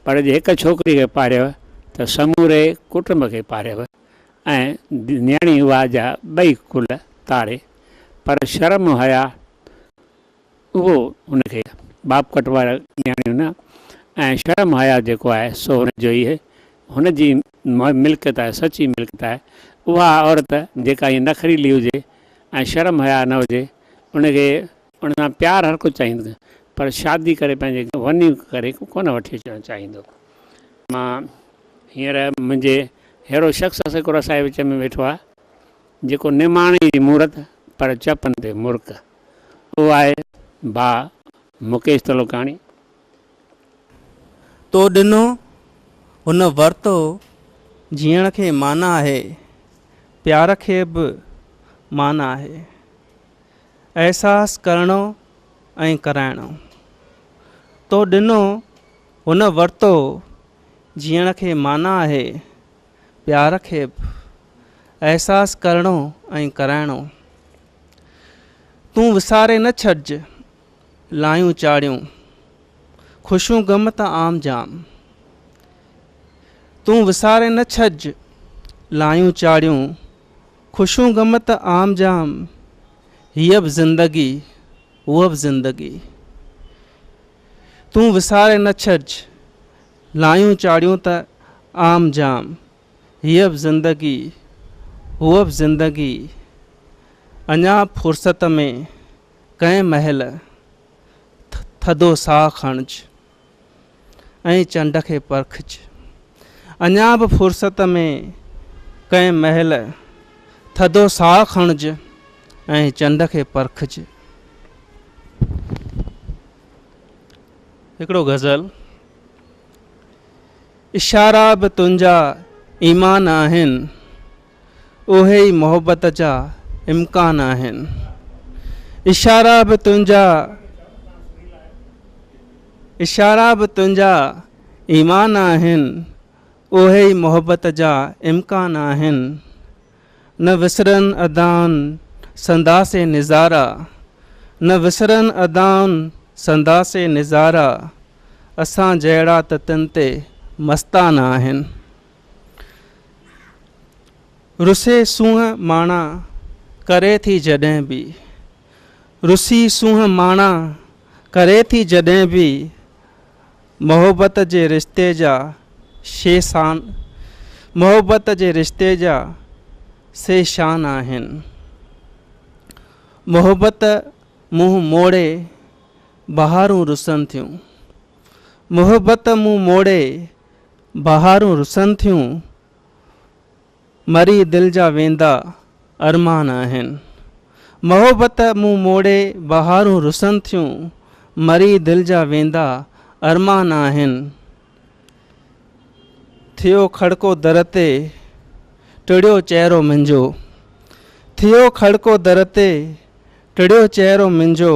पर जे हिकु छोकिरी खे पारियव त समूरे कुटुंब खे पारियव ऐं नियाणी उहा जा ॿई कुल ताड़े, पर शर्म हया उहो हुनखे बाप कट वारा नियाणियूं न, ऐं शर्म हया जेको आहे सो हुनजो ई हुनजी मिल्कियत आहे, सची मिल्कियत आहे। उहा औरत जेका ईअं नखरीली हुजे ऐं शर्म हया न हुजे, उनखे उन सां प्यारु हर को चाहींदो, पर शादी करे पंहिंजे वञी करे कोन वठी अचणु चाहींदो। मां हींअर मुंहिंजे अहिड़ो शख़्स हिकिड़ो असांजे विच में वेठो आहे जेको निमाणी जी मूरत पर चपनि ते मुर्क, उहो आहे भाउ मुकेश तलोकाणी। तो ॾिनो हुन वरितो जीअण खे माना आहे, प्यार खे बि माना आहे, अहसासु करणो ऐं कराइणो। तो ॾिनो हुन वरितो जीअण खे माना आहे, प्यार खे बि अहसासु करणो ऐं कराइणो। तूं विसारे न छॾिज लायूं चाढ़ियूं, ख़ुशियूं ग़म त आम जाम। तूं विसारे न छॾिज लायूं चाढ़ियूं, ख़ुशियूं ग़म त आम जाम। हीअ बि ज़िंदगी उहा बि ज़िंदगी। तूं विसारे न छॾिज लायूं चाढ़ियूं त आम जाम। हीअ बि ज़िंदगी उहा बि ज़िंदगी। अञा फ़ुर्सत में कंहिं महिल थधो साहु खणिज ऐं चंड खे परखिज। अञा बि फ़ुर्सत में कंहिं महिल थधो साहु खणिज ऐं चंड खे परखिज। हिकिड़ो गज़ल। इशारा बि तुंहिंजा ईमान आहिनि, उहे ई मोहबत जा इम्कान आहिनि। इशारा बि तुंहिंजा ईमान आहिनि, उहे ई मोहबत जा इम्कान आहिनि। न विसरनि अदाउनि संदासे निज़ारा, न विसरनि अदाउनि संदासे निज़ारा। असां जहिड़ा त तिन ते मस्तान आहिनि। रुसे सूंहं माणा करे थी जॾहिं बि, रुसी सूंहं माणा करे थी जॾहिं बि। मोहबत जे रिश्ते जा शेसान, मोहबत जे रिश्ते जा से शान आहिनि। मोहबत मुंहुं मोड़े बहारूं रुसनि थियूं, मोहबत मुंहुं मोड़े बहारूं रुसनि थियूं। मरी दिलि जा वेंदा अरमान आहिनि। मोहबत मुंहुं मोड़े बहारूं रुसनि थियूं। मरी दिलि जा वेंदा अरमान आहिनि। थियो खड़को दर ते टिड़ियो चहिरो मुंहिंजो, थियो खड़को दर ते टिड़ियो चहिरो मुंहिंजो।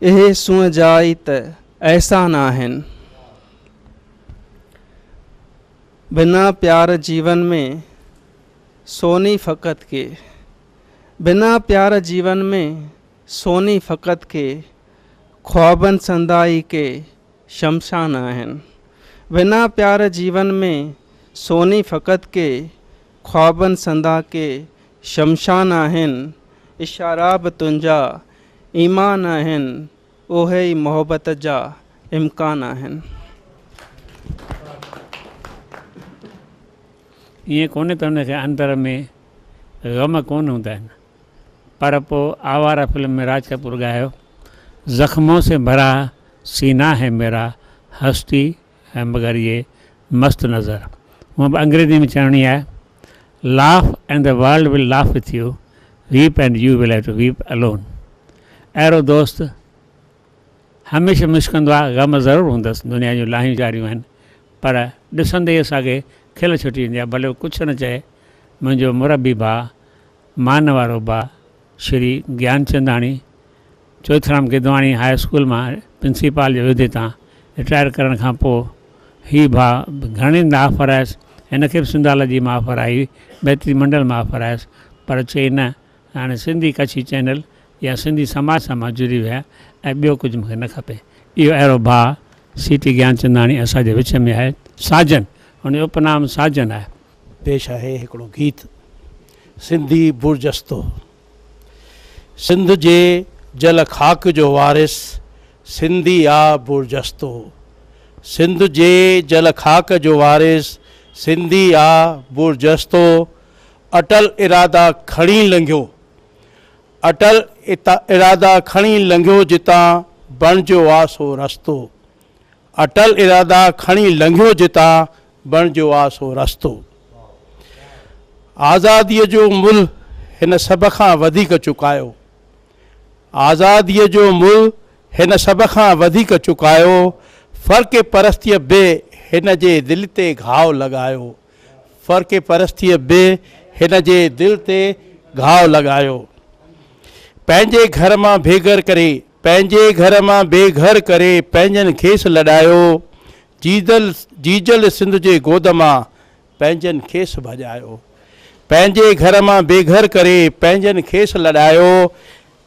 इहे सूंहं जा ई त अहसान आहिनि। बिना प्यार जीवन में सोनी फ़क़त के, बिना प्यार जीवन में सोनी फ़क़त के। ख्वाबनि संदाई के शमशान आहिनि। बिना प्यार जीवन में सोनी फ़क़त के। ख्वाबनि संदा के शमशान आहिनि। इशारा बि तुंहिंजा ईमान आहिनि, उहे ई मोहबत जा इम्कान आहिनि। ईअं कोन्हे त हुनखे अंदर में ग़म कोन हूंदा आहिनि, पर पोइ आवारा फिल्म में राज कपूर ॻायो, ज़ख़्मों से भरा सीना है मेरा, हस्ती है मगर ये मस्त नज़र। हूअं बि अंग्रेज़ी में चवणी आहे, laugh and the world will laugh with you, weep and you will have to weep alone. अहिड़ो दोस्त हमेशह मुश्किल आहे। ग़म ज़रूरु हूंदसि, दुनिया जूं लाहियूं जारियूं आहिनि, पर ॾिसंदे ई असांखे खिल छुटी वेंदी आहे, भले कुझु न चए। मुंहिंजो मुरबी भाउ, मान वारो भाउ श्री ज्ञानचंदाणी, चोथराम गिदवाणी हाई स्कूल मां प्रिंसिपाल जो उहिदे तां रिटायर करण खां पोइ हीउ भाउ घणेई ऑफर आयसि, हिनखे बि सिंधालॉजी मां ऑफर आई, बैतरी मंडल मां ऑफर आयसि, पर चई न, हाणे सिंधी कच्छी चैनल या सिंधी समाज सां मां जुड़ी विया ऐं ॿियो कुझु मूंखे न खपे। इहो अहिड़ो भाउ सी टी ज्ञानचंदाणी असांजे विच में आहे, साजन हुन जो उपनाम साजन आहे। पेश आहे हिकिड़ो गीत सिंधी बुरजस्तो। सिंध जे जल खाक जो वारिस सिंधी आ बुरजस्तो। सिंध जे जल खाक जो वारिस सिंधी आ बुरजस्तो। अटल इरादा खणी लंघियो, अटल इरादा खणी लंघियो जितां बणिजो आ सो रस्तो। अटल इरादा खणी लंघियो जितां बणिजो आ सो रस्तो। आज़ादीअ जो मुल्ह हिन सभ खां वधीक चुकायो। आज़ादीअ जो मुल्ह हिन सभ खां वधीक चुकायो। फ़र्क़ परस्तीअ बि हिन जे दिलि ते घाव लॻायो। फ़र्क़ परस्तीअ बि हिन जे दिलि ते घाव लॻायो। पंहिंजे घर मां बेघर करे, पंहिंजे घर मां बेघर करे पंहिंजनि खेसि लॾायो। जीजल सिंध जे गोद मां पंहिंजनि खेसि भॼायो। पंहिंजे घर मां बेघर करे पंहिंजनि खेसि लॾायो।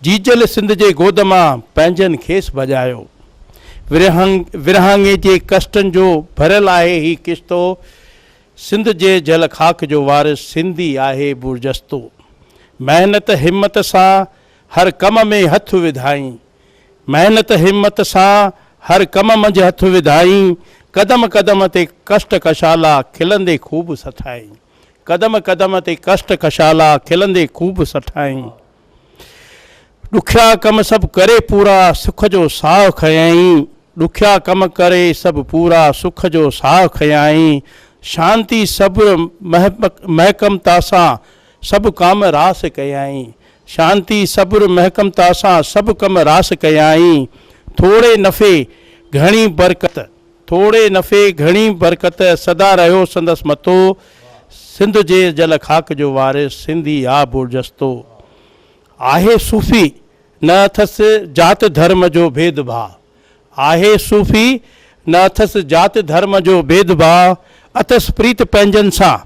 जीजल सिंध जे गोद मां पंहिंजनि खेसि भॼायो। विरहाङे जे कष्टनि जो भरियल आहे ही किश्तो। सिंध जे जल खाक जो वारिस सिंधी आहे बुरजस्तो। महिनत हिम्मत सां हर कम में हथ विधाई। महिनत हिम्मत सां हर कम मंझि हथ विधाई। कदम कदम ते कष्ट कशाला खिलंदे खूब सठाई। कदम कदम ते कष्ट कशाला खिलंदे खूब सठाई। ॾुखिया कम सभु करे पूरा सुख जो साह खयाई। ॾुखिया कम करे सभु पूरा सुख जो साह खयाई। शांती सब्र महकमता सां सभु कम रास कयाई। शांती सब्र महकमता सां सभु कम रास कयाई। थोरे नफ़े घणी बरकत, थोरे नफ़े घणी बरकत सदा रहियो संदसि मथो। सिंध जे जल खाक जो वारिस सिंधी आ बुरजस्तो। आहे सूफ़ी न अथसि जात धर्म जो भेदभाव। आहे सूफ़ी न अथसि जात धर्म जो भेदभाव। अथसि प्रीत पंहिंजनि सां,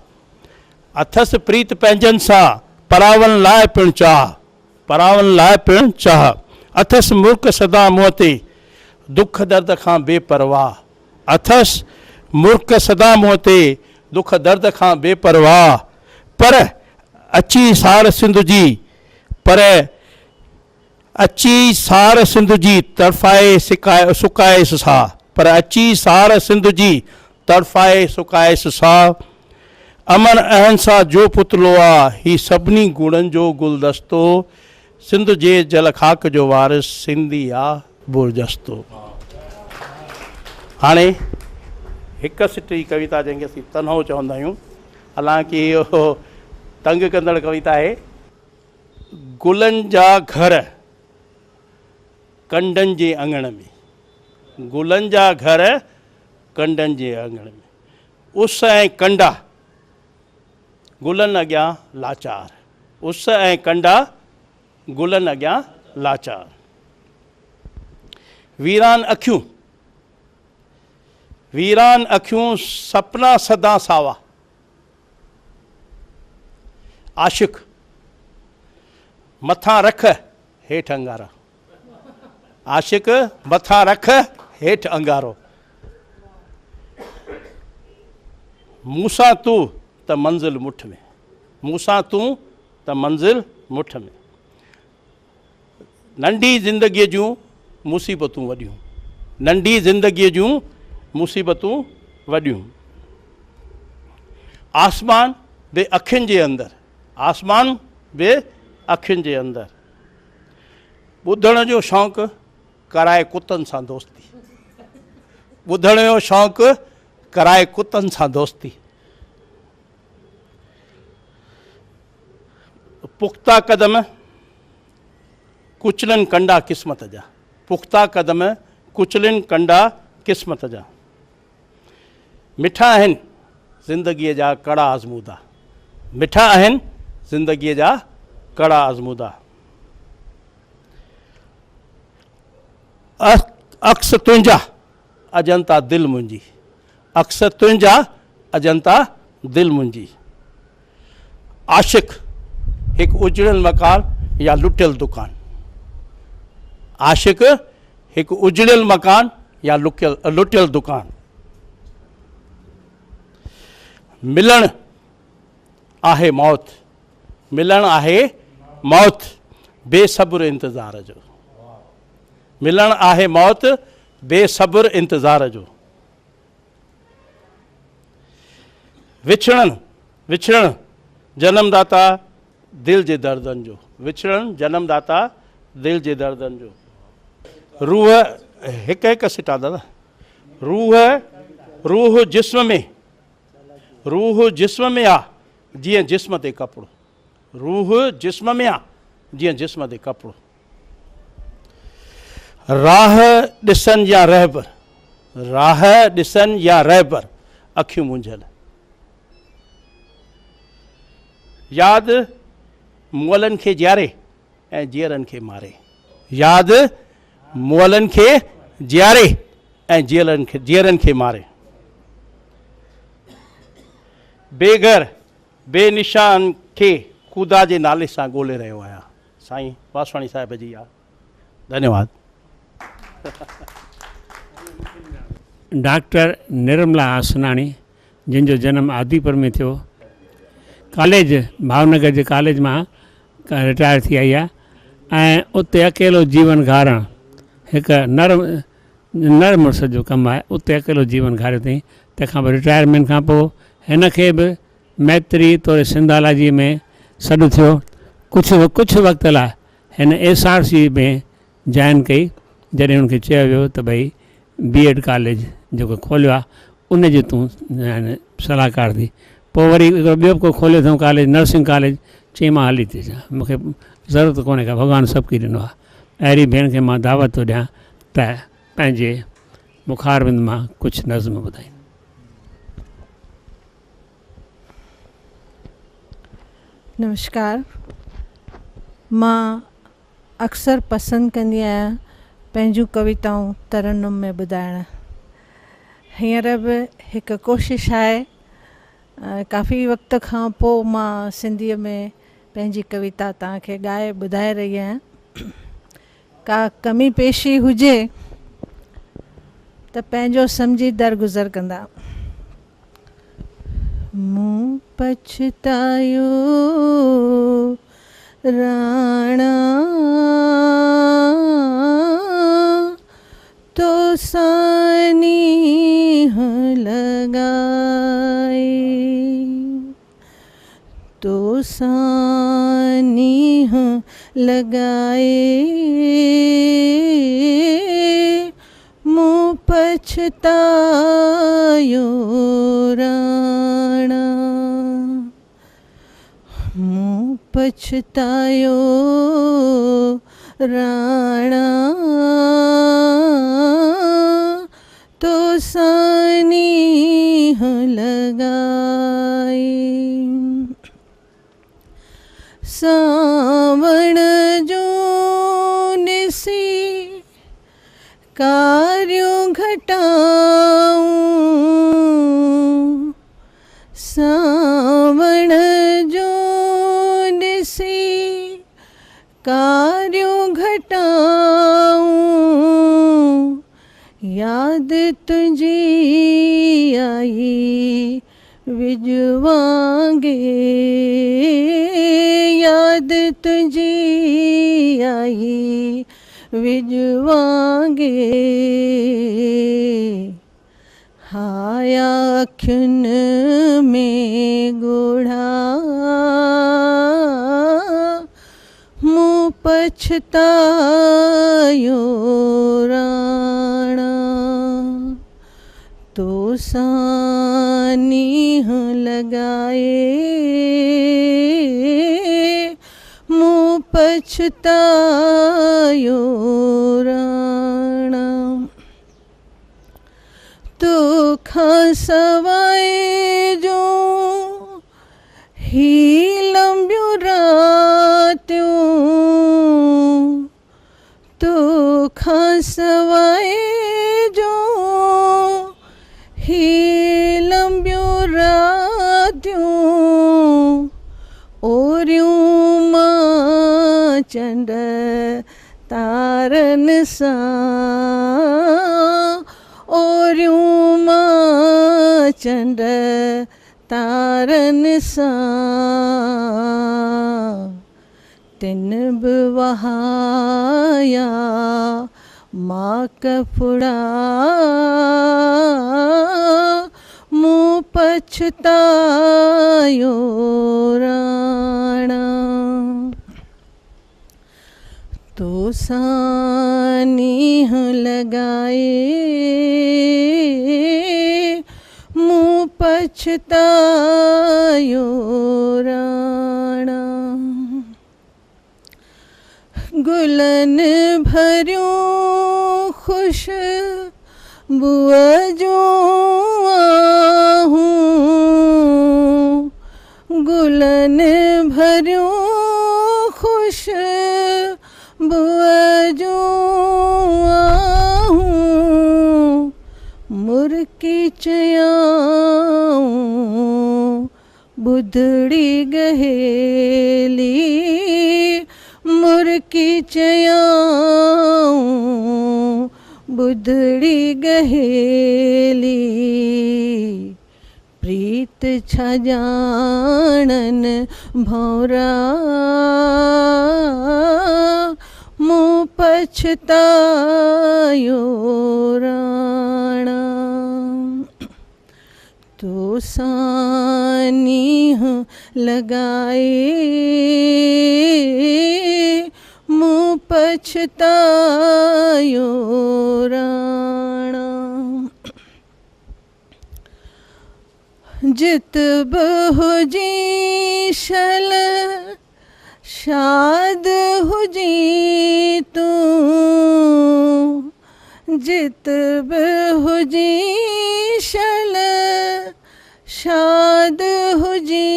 अथसि प्रीत पंहिंजनि सां परावन लाइ पिणु चाह, परावन लाइ पिणु चाह। अथसि मुल्क सदा मुंहं ते दुख दर्द खां बेपरवाह। अथसि मुल्क सदा मुंहं ते दुख दर्द खां बेपरवाह। पर अची सार सिंध जी, पर अची सार सिंध जी तड़फाए सुकाएसि साह। पर अची सार सिंध जी तड़फाए सुकाएसि साह। अमन अहिंसा जो पुतलो आ ही सभिनी गुणनि जो गुलदस्तो। सिंध जे जल खाक जो वारिस सिंधी आ बुरजस्तो। हाणे हिकु सिटी कविता जंहिंखे असीं तनहो चवंदा आहियूं, हालांकि इहो तंग कंदड़ कविता आहे। गुलनि जा घर कंडनि जे अंगण में। गुलनि जा घर कंडनि जे अंगण में। उस ऐं कंडा गुलनि अॻियां लाचार। उस ऐं कंडा गुलनि अॻियां लाचार। वीरान अखियूं, वीरान अखियूं सपना सदा सावा। आशिक मथां रख हेठि अंगारा। आशिक मथां रख हेठि अंगारो। मूंसां तूं त मंज़िल मुठ में। मूंसां तूं त मंज़िल मुठ में। नंढी ज़िंदगीअ जूं मुसीबतूं वॾियूं। नंढी ज़िंदगीअ जूं मुसीबतूं वॾियूं। आसमान बि अखियुनि जे अंदरि, आसमान बि अखियुनि जे अंदरि। ॿुधण जो शौक़ु कराए कुतनि सां दोस्ती। ॿुधण जो शौक़ु कराए कुतनि सां दोस्ती। पुख़्ता क़दम कुचलनि कंडा क़िस्मत जा। पुख़्ता क़दम कुचलनि कंडा क़िस्मत जा। मिठा आहिनि ज़िंदगीअ जा कड़ा आज़मूदा। मिठा आहिनि ज़िंदगीअ जा कड़ा आज़मूदा। अक्स तुंहिंजा अजंता दिलि मुंहिंजी। अक्स तुंहिंजा अजंता दिलि मुंहिंजी। आशिक हिकु उजड़ियल मकान या लुटियल दुकान। आशिक हिकु उजड़ियल मकान या लुटियल दुकान। मिलणु आहे मौत, मिलणु आहे मौत, बेसब्र इंतज़ार जो, मिलणु आहे मौत, बेसब्र इंतज़ार जो। विछड़णु, विछड़णु जन्मदाता दिल जे दर्दनि जो, विछड़णु जन्मदाता दिल जे दर्दनि जो। रूह, हिकु हिकु सिटा दादा। रूह, रूह जिस्म में, रूह जिस्म में आहे जीअं जिस्म ते कपिड़ो, रूह जिस्म में आहे जीअं जिस्म ते कपिड़ो। राह ॾिसनि या रहबर, राह ॾिसनि या रहबर, अखियूं मुंझल। यादि मुअलनि खे ॼारे ऐं जीअरनि खे मारे, यादि मुअलनि खे ॼारे ऐं जीअरनि खे मारे। बेघर बेनिशान खे ख़ुदा जे नाले सां ॻोल्हे रहियो आहियां। साईं वासवाणी साहिब जी आहे। धन्यवाद। डॉक्टर निर्मला आसनाणी, जिन जो जन्म आदिपुर में थियो, कॉलेज भावनगर जे कॉलेज मां रिटायर थी आई आहे ऐं उते अकेलो जीवन घारणु हिकु नर मुड़ुस जो कमु आहे। उते अकेलो जीवन घारियो अथई। तंहिंखां पोइ रिटायरमेंट खां पोइ हिन खे बि मैत्री तौर सिंधालाजी में सॾु थियो। कुझु वक़्त लाइ हिन SRC में जॉइन कई, जॾहिं हुनखे चयो वियो त भई B.Ed कॉलेज जेको खोलियो आहे उन जो तूं सलाहकार थी। पोइ वरी हिकिड़ो ॿियो को खोलियो अथऊं कॉलेज, नर्सिंग कॉलेज। चई मां हली थी अचां, मूंखे ज़रूरत कोन्हे का, भॻवानु सभु की ॾिनो आहे। अहिड़ी भेण खे मां दावत थो ॾियां त पंहिंजे मुखारबिंद मां कुझु नज़्म ॿुधाई। नमस्कार। मां अक्सर पसंदि कंदी आहियां पंहिंजूं कविताऊं तरन्नुम में ॿुधाइणु। हींअर बि हिकु कोशिशि आहे, काफ़ी वक़्त खां पोइ मां सिंधीअ में पंहिंजी कविता तव्हांखे ॻाए ॿुधाए रही आहियां। का कमी पेशी हुजे त पंहिंजो सम्झी दरगुज़र कंदा। मूं पछतायो राणा तो सानी लगाए, तो सानी लगाए, मुँह पछतायो राणा, मुँह पछतायो राणा, तो सानी लगाए। सावण जो निसी कार्यों घटाऊं, सावण जो निसी कार्यों घटाऊं, याद तुझी आई विजवांगे, याद तुझी आई विजवांगे, हाया अखियुनि में ॻोढ़ा, मुँह पछतायो राणा, तो सानी लगाए, मुँह पछतायो राणा। तो खां सवाए जो ही लंबियूं रातियूं, तो खां सवाए जो ही लंबियूं रातियूं, ओरियूं मां चंड तारनि सां, ओरियूं मां चंड तारन सां तिन बि वहाया मां कफड़ा मूं पछतायो राणा तो सानीह लगाए मूं पछतायो राणा गुलन भरियूं खुश बुआ जो आहूं गुलन भरियूं खुश बुआ जो आहूं मुर्की चयाऊं बुधड़ी गहेली मुर्की चयाऊं बुधड़ी गहेली प्रीत छा जाणन भौरा मूं पछतायो राणा तो सानीह लगाए मूं पछतायो राणा जित बि हुजी शल शाद हुजी तूं जित बि हुजी शल शाद हुजी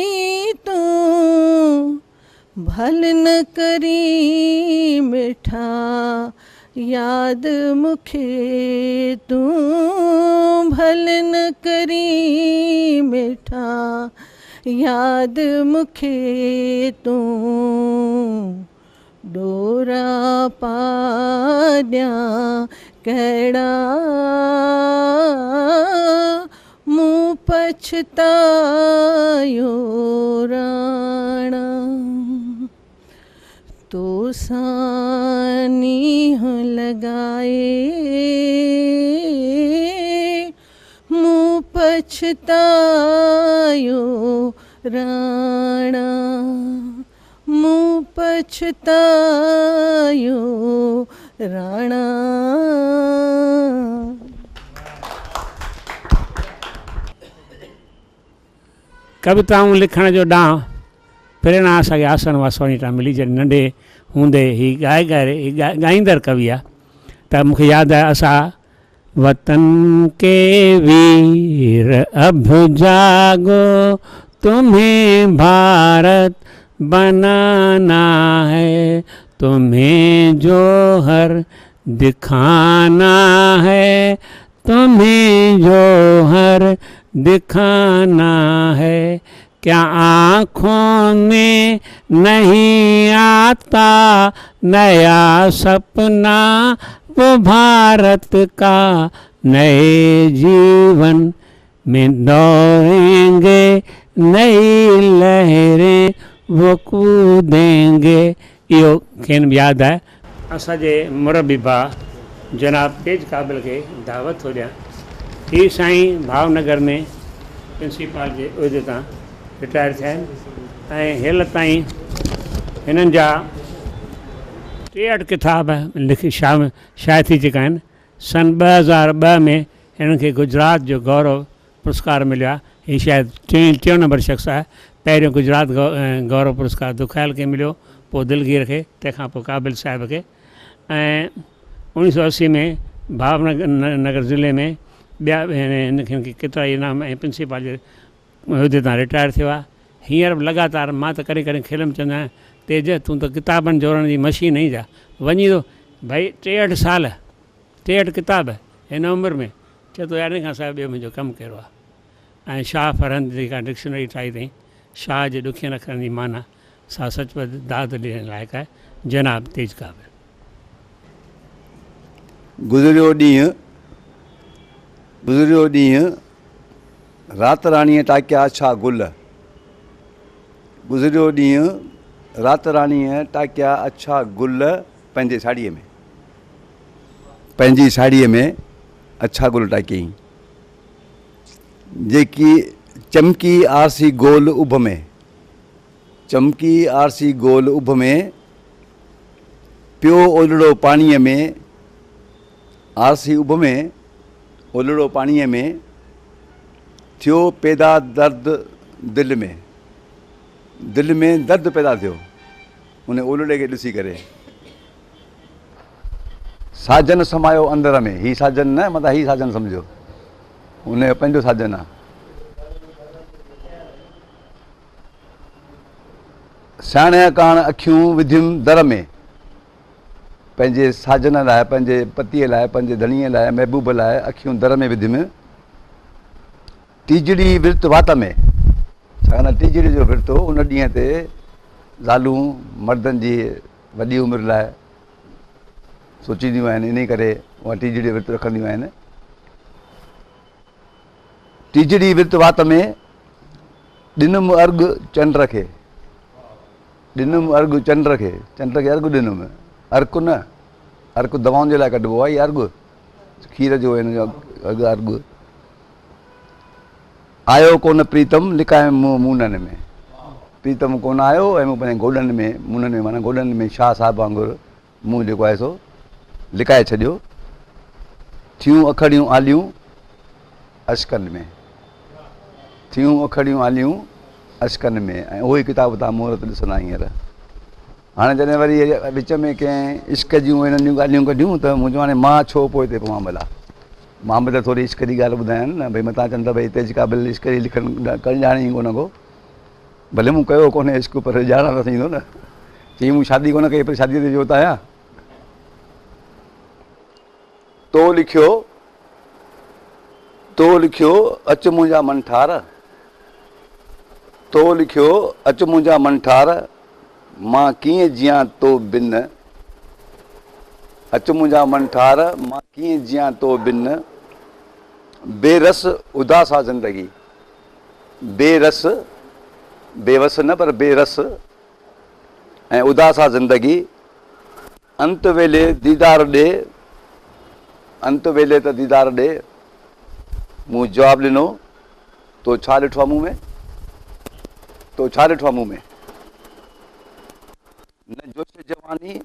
तूं भल न करी मिठा याद मूंखे तूं भल न करी मिठा याद मूंखे तूं डोरा पाॾियां कहिड़ा मूं पछतायो राणा तो सानीह लगाए मूं पछतायो राणा मूं पछतायो राणा कविताऊं लिखण जो ॾांहुं प्रेरणा असांखे आसन वासवाणी तां मिली जॾहिं नंढे हूंदे ही ॻाईंदड़ कवि आहे त मूंखे यादि आहे असां वतन के वीर अब जागो तुम्हें भारत बनाना है तुम्हें जोहर दिखाना है तुम्हें जोहर दिखाना है क्या आँखों में नहीं आता नया सपना वो भारत का नए जीवन में दौड़ेंगे नई लहरें वो कूदेंगे इहो खेनि यादि आहे असांजे मुरबी भाउ जनाब तेज काबिल खे दावत थो ॾियां ही साईं भावनगर में प्रिंसिपल जे उहिदे तां रिटायर थिया आहिनि ऐं हेल ताईं हिननि जा 63 किताब लिखी शाया थी चुका आहिनि सन 2002 में हिननि खे गुजरात जो गौरव पुरस्कार मिलियो आहे हीउ शायदि टियों नंबर शख़्स आहे पहिरियों गुजरात गौरव पुरस्कार दुखायल खे मिलियो पोइ दिलगीर खे तंहिंखां पोइ काबिल साहिब खे ऐं 1980 में भावनगर ज़िले में ॿिया हिनखे केतिरा इनाम ऐं प्रिंसिपल जे उहिदे तां रिटायर थियो आहे हींअर बि लॻातार मां त कॾहिं कॾहिं खिलम चवंदो आहियां तेज तूं त किताबनि जोड़न जी मशीन ई जा वञी थो भाई 63 साल 63 किताब हिन उमिरि में चए थो यार खां सवाइ ॿियो मुंहिंजो कमु कहिड़ो आहे ऐं शाह फरहंद जेका डिक्शनरी ठाही अथई शाह जे ॾुखियनि अखरनि जी माना सा सचपच दाद ॾियण लाइक़ु आहे जनाब तेज काबिल गुज़रियो ॾींहुं रात राणीअ टाकिया अछा गुल, गुज़रियो ॾींहुं रात राणीअ टाकिया अछा गुल पंहिंजे साड़ीअ में, पंहिंजी साड़ीअ में अछा गुल टाकियईं। जेकी चमकी आरसी गोल उभ में, चमकी आरसी गोल उभ में, पियो ओलड़ो पाणीअ में, आरसी उभ में ओलड़ो पाणीअ में, थियो पैदा दर्द दिलि में, दिलि में दर्द पैदा थियो उन ओलड़े खे ॾिसी करे। साजन समायो अंदर में, ही साजन न मतिलबु ही साजन सम्झो, उन जो पंहिंजो साजन आहे। सियाणे काण अखियूं विधियुमि दर में, पंहिंजे साजन लाइ, पंहिंजे पतीअ लाइ, पंहिंजे धणीअ लाइ, महबूब लाइ अखियूं दर में विधियुमि। टीजड़ी विर्त वात में, छाकाणि टीजड़ी जो विर्त हो, उन ॾींहं ते ज़ालूं मर्दनि जी वॾी उमिरि लाइ सोचींदियूं आहिनि, इन करे उहा टीजड़ी विर्त रखंदियूं आहिनि। टीजड़ी विर्त वात में ॾिनुमि अर्घु चंड खे, ॾिनुमि अर्घु चंड खे, चंड खे अर्घु ॾिनुमि, अर्कु न, अर्कु दवाउनि जे लाइ कढिबो आहे, इहा अर्घु खीर जो हिन जो अर्घु। आयो कोन प्रीतम लिकाए मूं मूननि में, प्रीतम कोन आयो ऐं मूं पंहिंजे गोॾनि में, मूननि में माना गोॾनि में शाह साहिब वांगुरु मूं जेको आहे सो लिकाए छॾियो। थियूं अखड़ियूं आलियूं अशकनि में, थियूं अखड़ियूं आलियूं अशकनि में, ऐं उहो ई किताब तव्हां मुहूर्त ॾिसंदा हींअर। हाणे जॾहिं वरी विच में कंहिं इश्क जूं हिननि ॻाल्हियूं कढियूं त मूं चयो हाणे मां छो पोइ हिते पवां भला, मां बि त थोरी इश्क जी ॻाल्हि ॿुधायां न, भई मतां चवनि था भई तेज क़ाबिल इश्क जी लिखणु करणु ॼाणे ई कोन को, भले मूं कयो कोन्हे इश्क पर ॼाणा त थींदो न। चई मूं शादी कोन कई पर शादीअ ते जोत आहियां। तो लिखियो अच मुंहिंजा मन ठार, तो लिखियो अच मुंहिंजा मन ठार, मां कीअं जियां तो बिन, अच मुंहिंजा मन ठार, मां कीअं जियां तो बिन, बेरस उदास आहे ज़िंदगी, बेरस बेवस न पर बेरस ऐं उदास आहे ज़िंदगी, अंत वेले दीदार ॾे, अंत वेले त दीदार ॾे। मूं जवाबु ॾिनो तो छा ॾिठो आहे मूं में, तो छा ॾिठो आहे मूं में, न जोश जवानी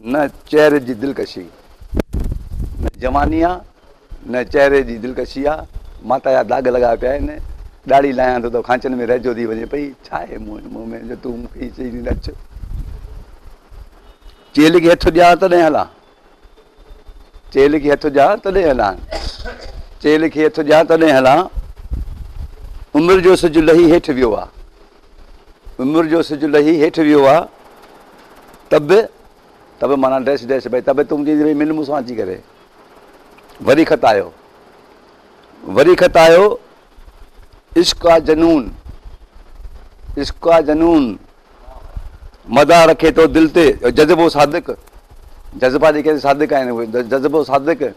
न चहिरे जी दिलकशी, न जवानी आहे न चहिरे जी दिलकशी आहे। माता जा दाग़ लॻा पिया आहिनि, ॾाढ़ी लाहियां थो त खांचनि में रहिजो थी वञे पई, छा आहे मुंहुं में जो तूं मूंखे चई ॾींदा अच। चेल खे हथु ॾियां तॾहिं हलां, चेल खे हथु ॾियां तॾहिं हलां, चेल खे हथु ॾियां तॾहिं हलां। उमिरि जो सिजु लही हेठि वियो आहे, उमिरि जो सिजु लही हेठि वियो आहे। तब माना ड्रेस ड्रेस भई तब तूं चई भई मिल मूंसां अची करे। वरी ख़त आयो, वरी ख़त आयो, इश्क आहे जनून, इश्क आहे जनून, मदा रखे थो दिलि ते, जज़्बो सादिक, जज़्बा जेके सादिक आहिनि उहे जज़्बो सादिक,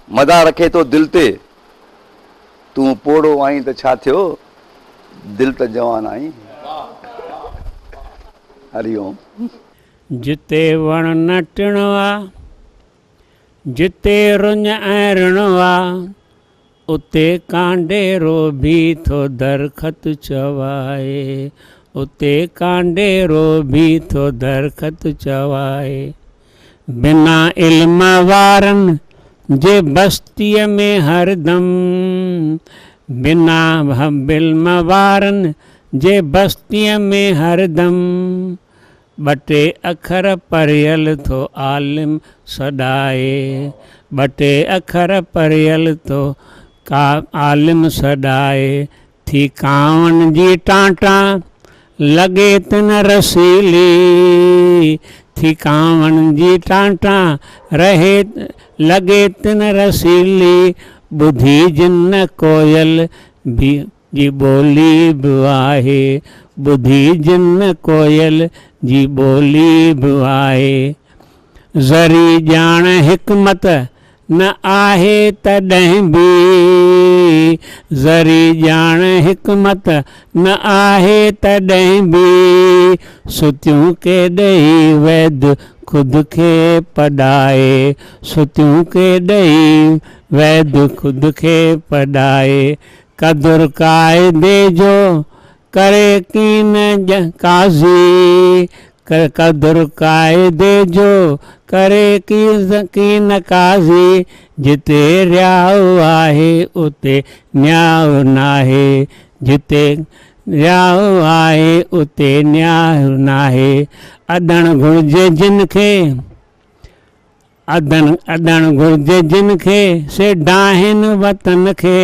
मदा रखे थो दिलि ते, तूं पोड़ो आहीं त छा थियो, दिलि त जवान आहीं। हरिओम। जिते वण न टिणो आहे, जिते रुञ ऐं ऋणो आहे, उते कांडेरो भी थो दरख़त चवाए, उते कांडेरो भी थो दरख़त चवाए। बिना इल्म वारनि जे बस्तीअ में हरदम, बिना इल्म वारनि जे बस्तीअ में हरदम, ॿ टे अखर पढ़ियल थो आलिम सॾाए, ॿ टे अखर पढ़ियल थो का आलिम सॾाए। थी कांवनि जी टांटा लॻे तिन रसीली, थी कांवनि जी टांटा रहे लॻे तिन रसीली, ॿुधी जिन कोयल भी जी ॿोली बि आहे, ॿुधी जिन कोयल जी ॿोली बि आहे। ज़री ॼाण हिकमत न आहे तॾहिं बि ज़री ॼाण हिकमत न आहे तॾहिं बि सुतियूं के ॾेई वैद ख़ुदि खे पढ़ाए सुतियूं के ॾेई वैद ख़ुदि खे पढ़ाए क़दुरु क़ाइदे जो करे कीन काज़ी क़दुरु क़ाइदे जो करे कीन काज़ी जिते रियाउ आहे उते न्याउ नाहे जिते रियाउ आहे उते न्याउ नाहे अॾणु घुरिजे जिन खे अॾणु घुरिजे जिन खे से डाहिन वतन खे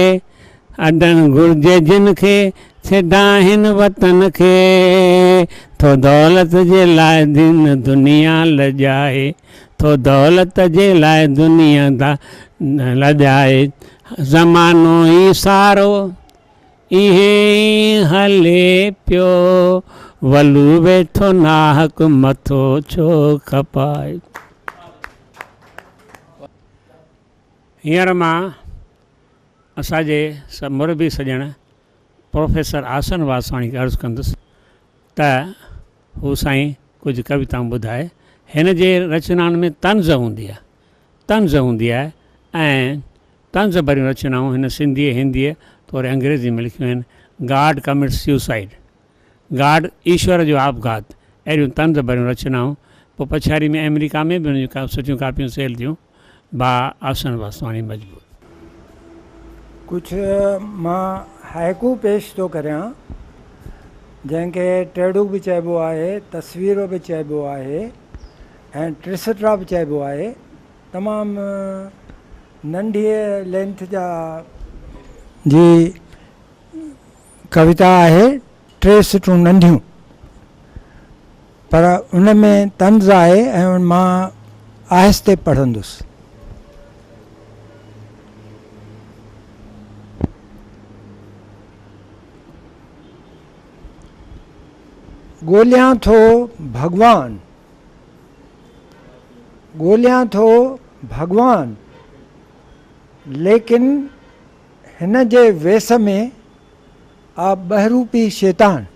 अॾणु घुरिजे जिन खे से डाहिन वतन खे थो दौलत जे लाइ दिन दुनिया लॼाए थो दौलत जे लाइ दुनिया लॼाए ज़मानो ई सारो इहे ई हले पियो वलू वेठो नाहक मथो छो खपाए। हींअर मां असांजे मुरबी सॼण प्रोफेसर आसन वासवाणी खे अर्ज़ु कंदुसि त हू साईं कुझु कविताऊं ॿुधाए। हिन जे रचनाउनि में तंज़ हूंदी आहे ऐं तंज़ भरियूं रचनाऊं हिन सिंधीअ हिंदीअ तौरु अंग्रेज़ी में लिखियूं आहिनि। गॉड कमिट्स सुसाइड गॉड ईश्वर जो आपघात अहिड़ियूं तंज़ भरियूं रचनाऊं। पोइ पछाड़ी में अमेरिका में बि उन सुठियूं कापियूं सेल थियूं। बा आसन वासवाणी मजबूत। कुझु मां हाइकू पेश थो करियां जंहिंखे टेडू बि चइबो आहे तस्वीर बि चइबो आहे ऐं ट्रिसट्रा बि चइबो आहे। तमामु नंढी लेंथ जा जी कविता आहे टे सिटूं नंढियूं पर उन में तंज़ आहे ऐं मां आहिस्ते पढ़ंदुसि। ॻोल्हियां थो भॻवान ॻोल्हियां थो भॻवान लेकिन हिन जे वेस में आ बहरूपी शैतान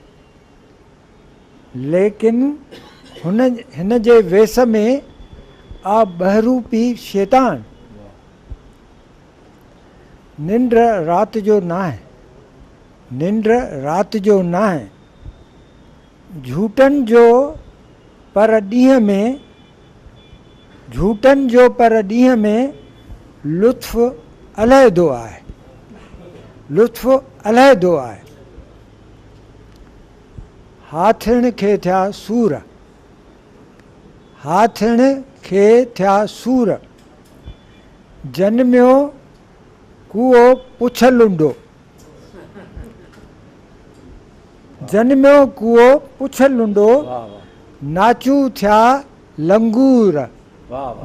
लेकिन हिन जे वेस में आ बहरूपी शैतान निंड राति जो न आहे निंड राति जो न आहे झूठनि जो पर ॾींहं में झूठनि जो पर ॾींहं में लुत्फ़ अलहदो आहे लुत्फ़ अलहदो आहे। हाथिण खे थिया सूर हाथिण खे थिया सूर जनमियो कूओ पुछलुंडो जनमियो कूओ पुछलुंडो नाचू थिया लंगूर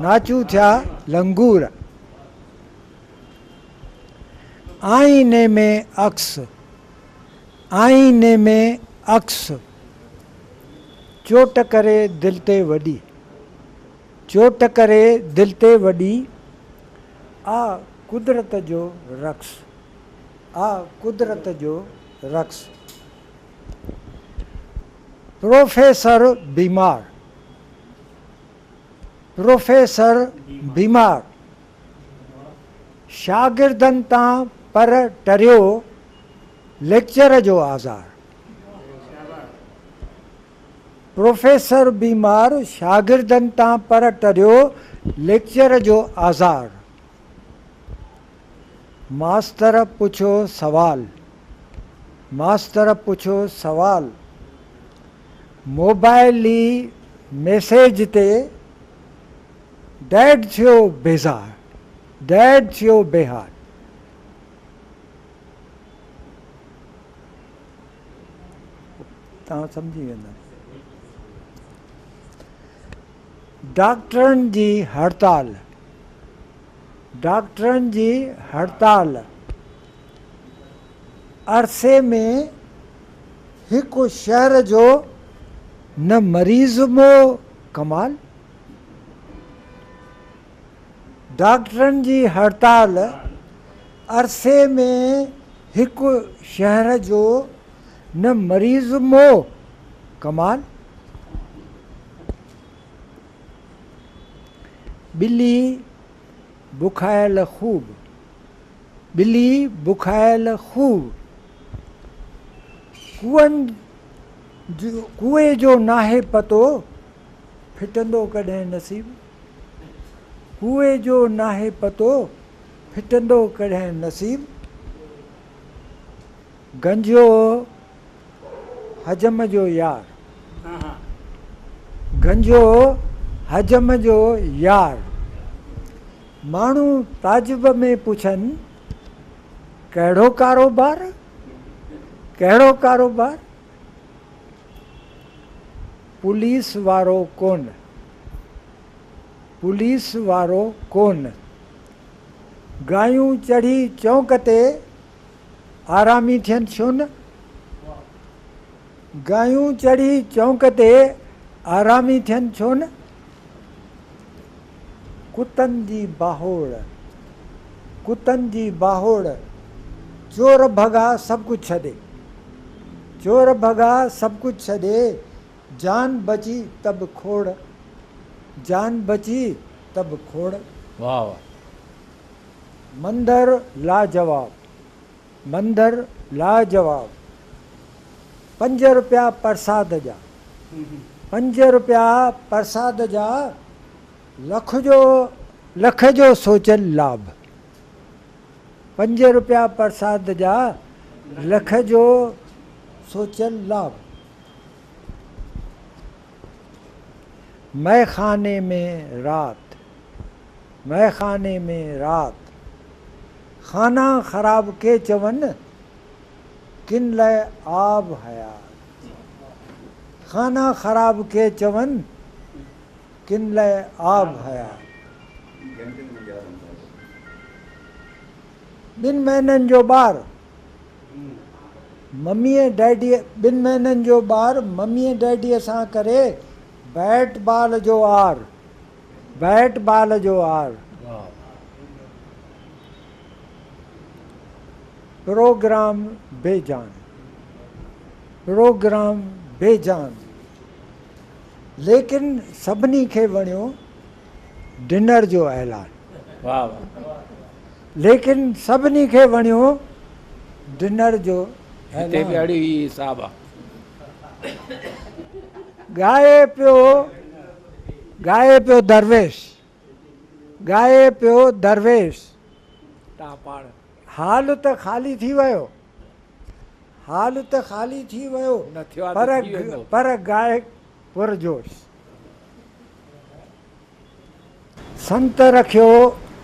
नाचू थिया लंगूर। आईने में अक्स आईने में अक्स चोट करे दिलि ते वॾी चोट करे दिलि ते वॾी आ कुदरत जो रक़्स आ कुदरत जो रक़्स। प्रोफेसर बीमार प्रोफेसर बीमार शागिर्दनि तां पर टरियो लेक्चर जो आज़ार प्रोफेसर बीमार शागिर्दनि तां पर टरियो लेक्चर जो आज़ार। मास्तर पुछो सवाल मास्तर पुछो सवाल मोबाइली मैसेज ते डैड थियो बेज़ार डैड थियो बेहार। तव्हां सम्झी वेंदा। डॉक्टरनि जी हड़ताल डॉक्टरनि जी हड़ताल अरसे में हिकु शहर जो न मरीज़ मो कमाल डॉक्टरनि जी हड़ताल अरसे में हिकु शहर जो न मरीज़ मोह कमाल। ॿिली बुखायल खूब, ॿिली बुखायल खूब, कुएं जो नाहे पतो फिटंदो कॾहिं नसीब, कुएं जो नाहे पतो फिटंदो कॾहिं नसीब। गंजो हजम जो यार, गंजो हजम जो यार, माण्हू ताजुब में पुछनि कहिड़ो कारोबार, कहिड़ो कारोबार। पुलिस वारो कोन, पुलिस वारो कोन, गायूं चढ़ी चौंक ते आरामी थियनि छो न, गायूं चढ़ी चौंक ते आरामी थियनि छो न। कुतनि जी बाहोड़, कुतनि जी बाहोड़, चोर भॻा सभु कुझु छॾे, चोर भॻा सभु कुझु छॾे, जान बची तब खोड़, जान बची तब खोड़। वाह वाह। मंदर लाजवाब, मंदर लाजवाब, 5 रुपया प्रसाद जा, 5 रुपया प्रसाद जा, लख जो सोचल लाभ, 5 रुपया प्रसाद जा, लख जो सोचल लाभ। मैखाने में रात, मैखाने में रात, खाना ख़राब के चवनि किन लाइ आब हयात, खाना ख़राब के चवनि किन लाइ आब हयात। 2 महीननि जो ॿार मम्मीअ डैडीअ, 2 महीननि जो ॿार मम्मीअ डैडीअ सां करे बैट बॉल जो आर, बैट बॉल जो आर। प्रोग्राम बेजान, प्रोग्राम बेजान, लेकिन सभिनी खे वणियो डिनर जो ऐलान, वाह, लेकिन सभिनी खे वणियो डिनर जो हिते बि अहिड़ी हिसाब आहे। गाए पियो दरवेश, गाए पियो दरवेश, हाल त ख़ाली थी वियो, हाल त ख़ाली थी वियो, पर गाए पुरजोश। संत रखियो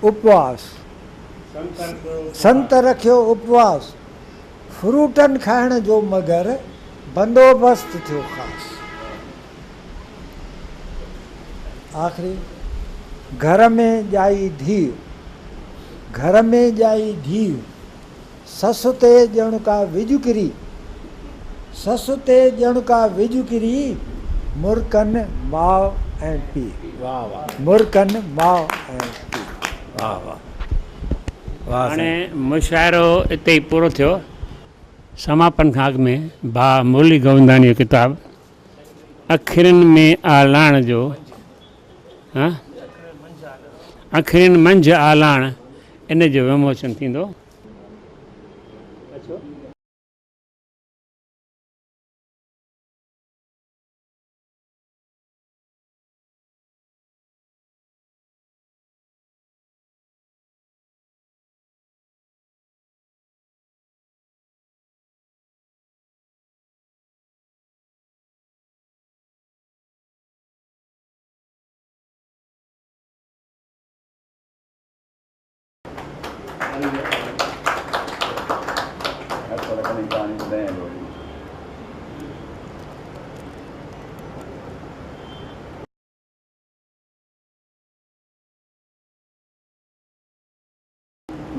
उपवास, संत रखियो उपवास, फ्रूटनि खाइण जो मगर बंदोबस्त थियो ख़ासि। आख़िरी घर में ॼाई धीउ, घर में ॼाई धीउ, ससु ते ॼण का विझुकिरी, ससु ते ॼण का विझुकिरी, मुर्कनि माउ ऐं पीउ, वाह वाह, मुर्कनि माउ ऐं पीउ। वाह वाह। हाणे मुशाइरो हिते ई पूरो थियो। समापन खां अॻु में भाउ मुरली गोविंदानी जो किताबु अखियुनि में आलाण जो, अखियुनि मंझि आलाण, इन जो विमोचन थींदो।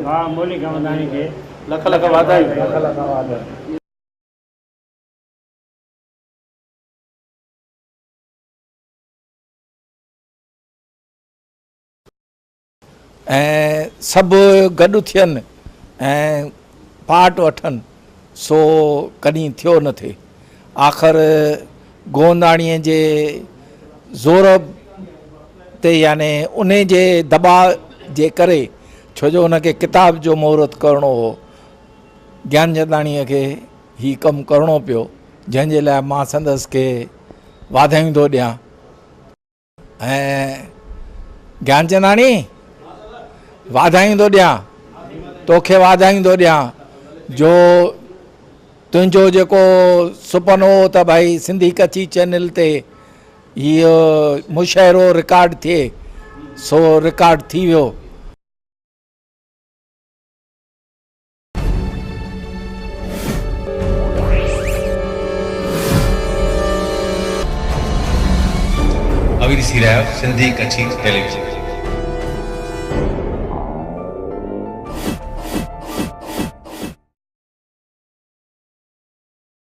भाउ मुरली गोविंदानी खे लख लख वाधायूं, लख लख वाधायूं। ऐं सभु गॾु थियनि ऐं पार्ट वठनि, सो कॾहिं थियो न थिए। आख़िर गोंदाणीअ जे ज़ोर ते याने उन जे दबाव जे करे, छो जो हुनखे किताब जो मुहूर्त करिणो हो, ज्ञानचंदाणीअ खे ही कमु करिणो पियो, जंहिंजे लाइ मां संदसि खे वाधायूं थो ॾियां। ऐं ज्ञानचंदाणी वाधायूं थो ॾियां, तोखे वाधायूं थो ॾियां जो तुंहिंजो जेको सुपनो हो त भाई सिंधी कच्छी चैनल ते इहो मुशाइरो रिकॉर्ड थिए, सो रिकॉर्ड थी वियो। अवीर सिराव, सिंधी कच्छी टेलीविजन।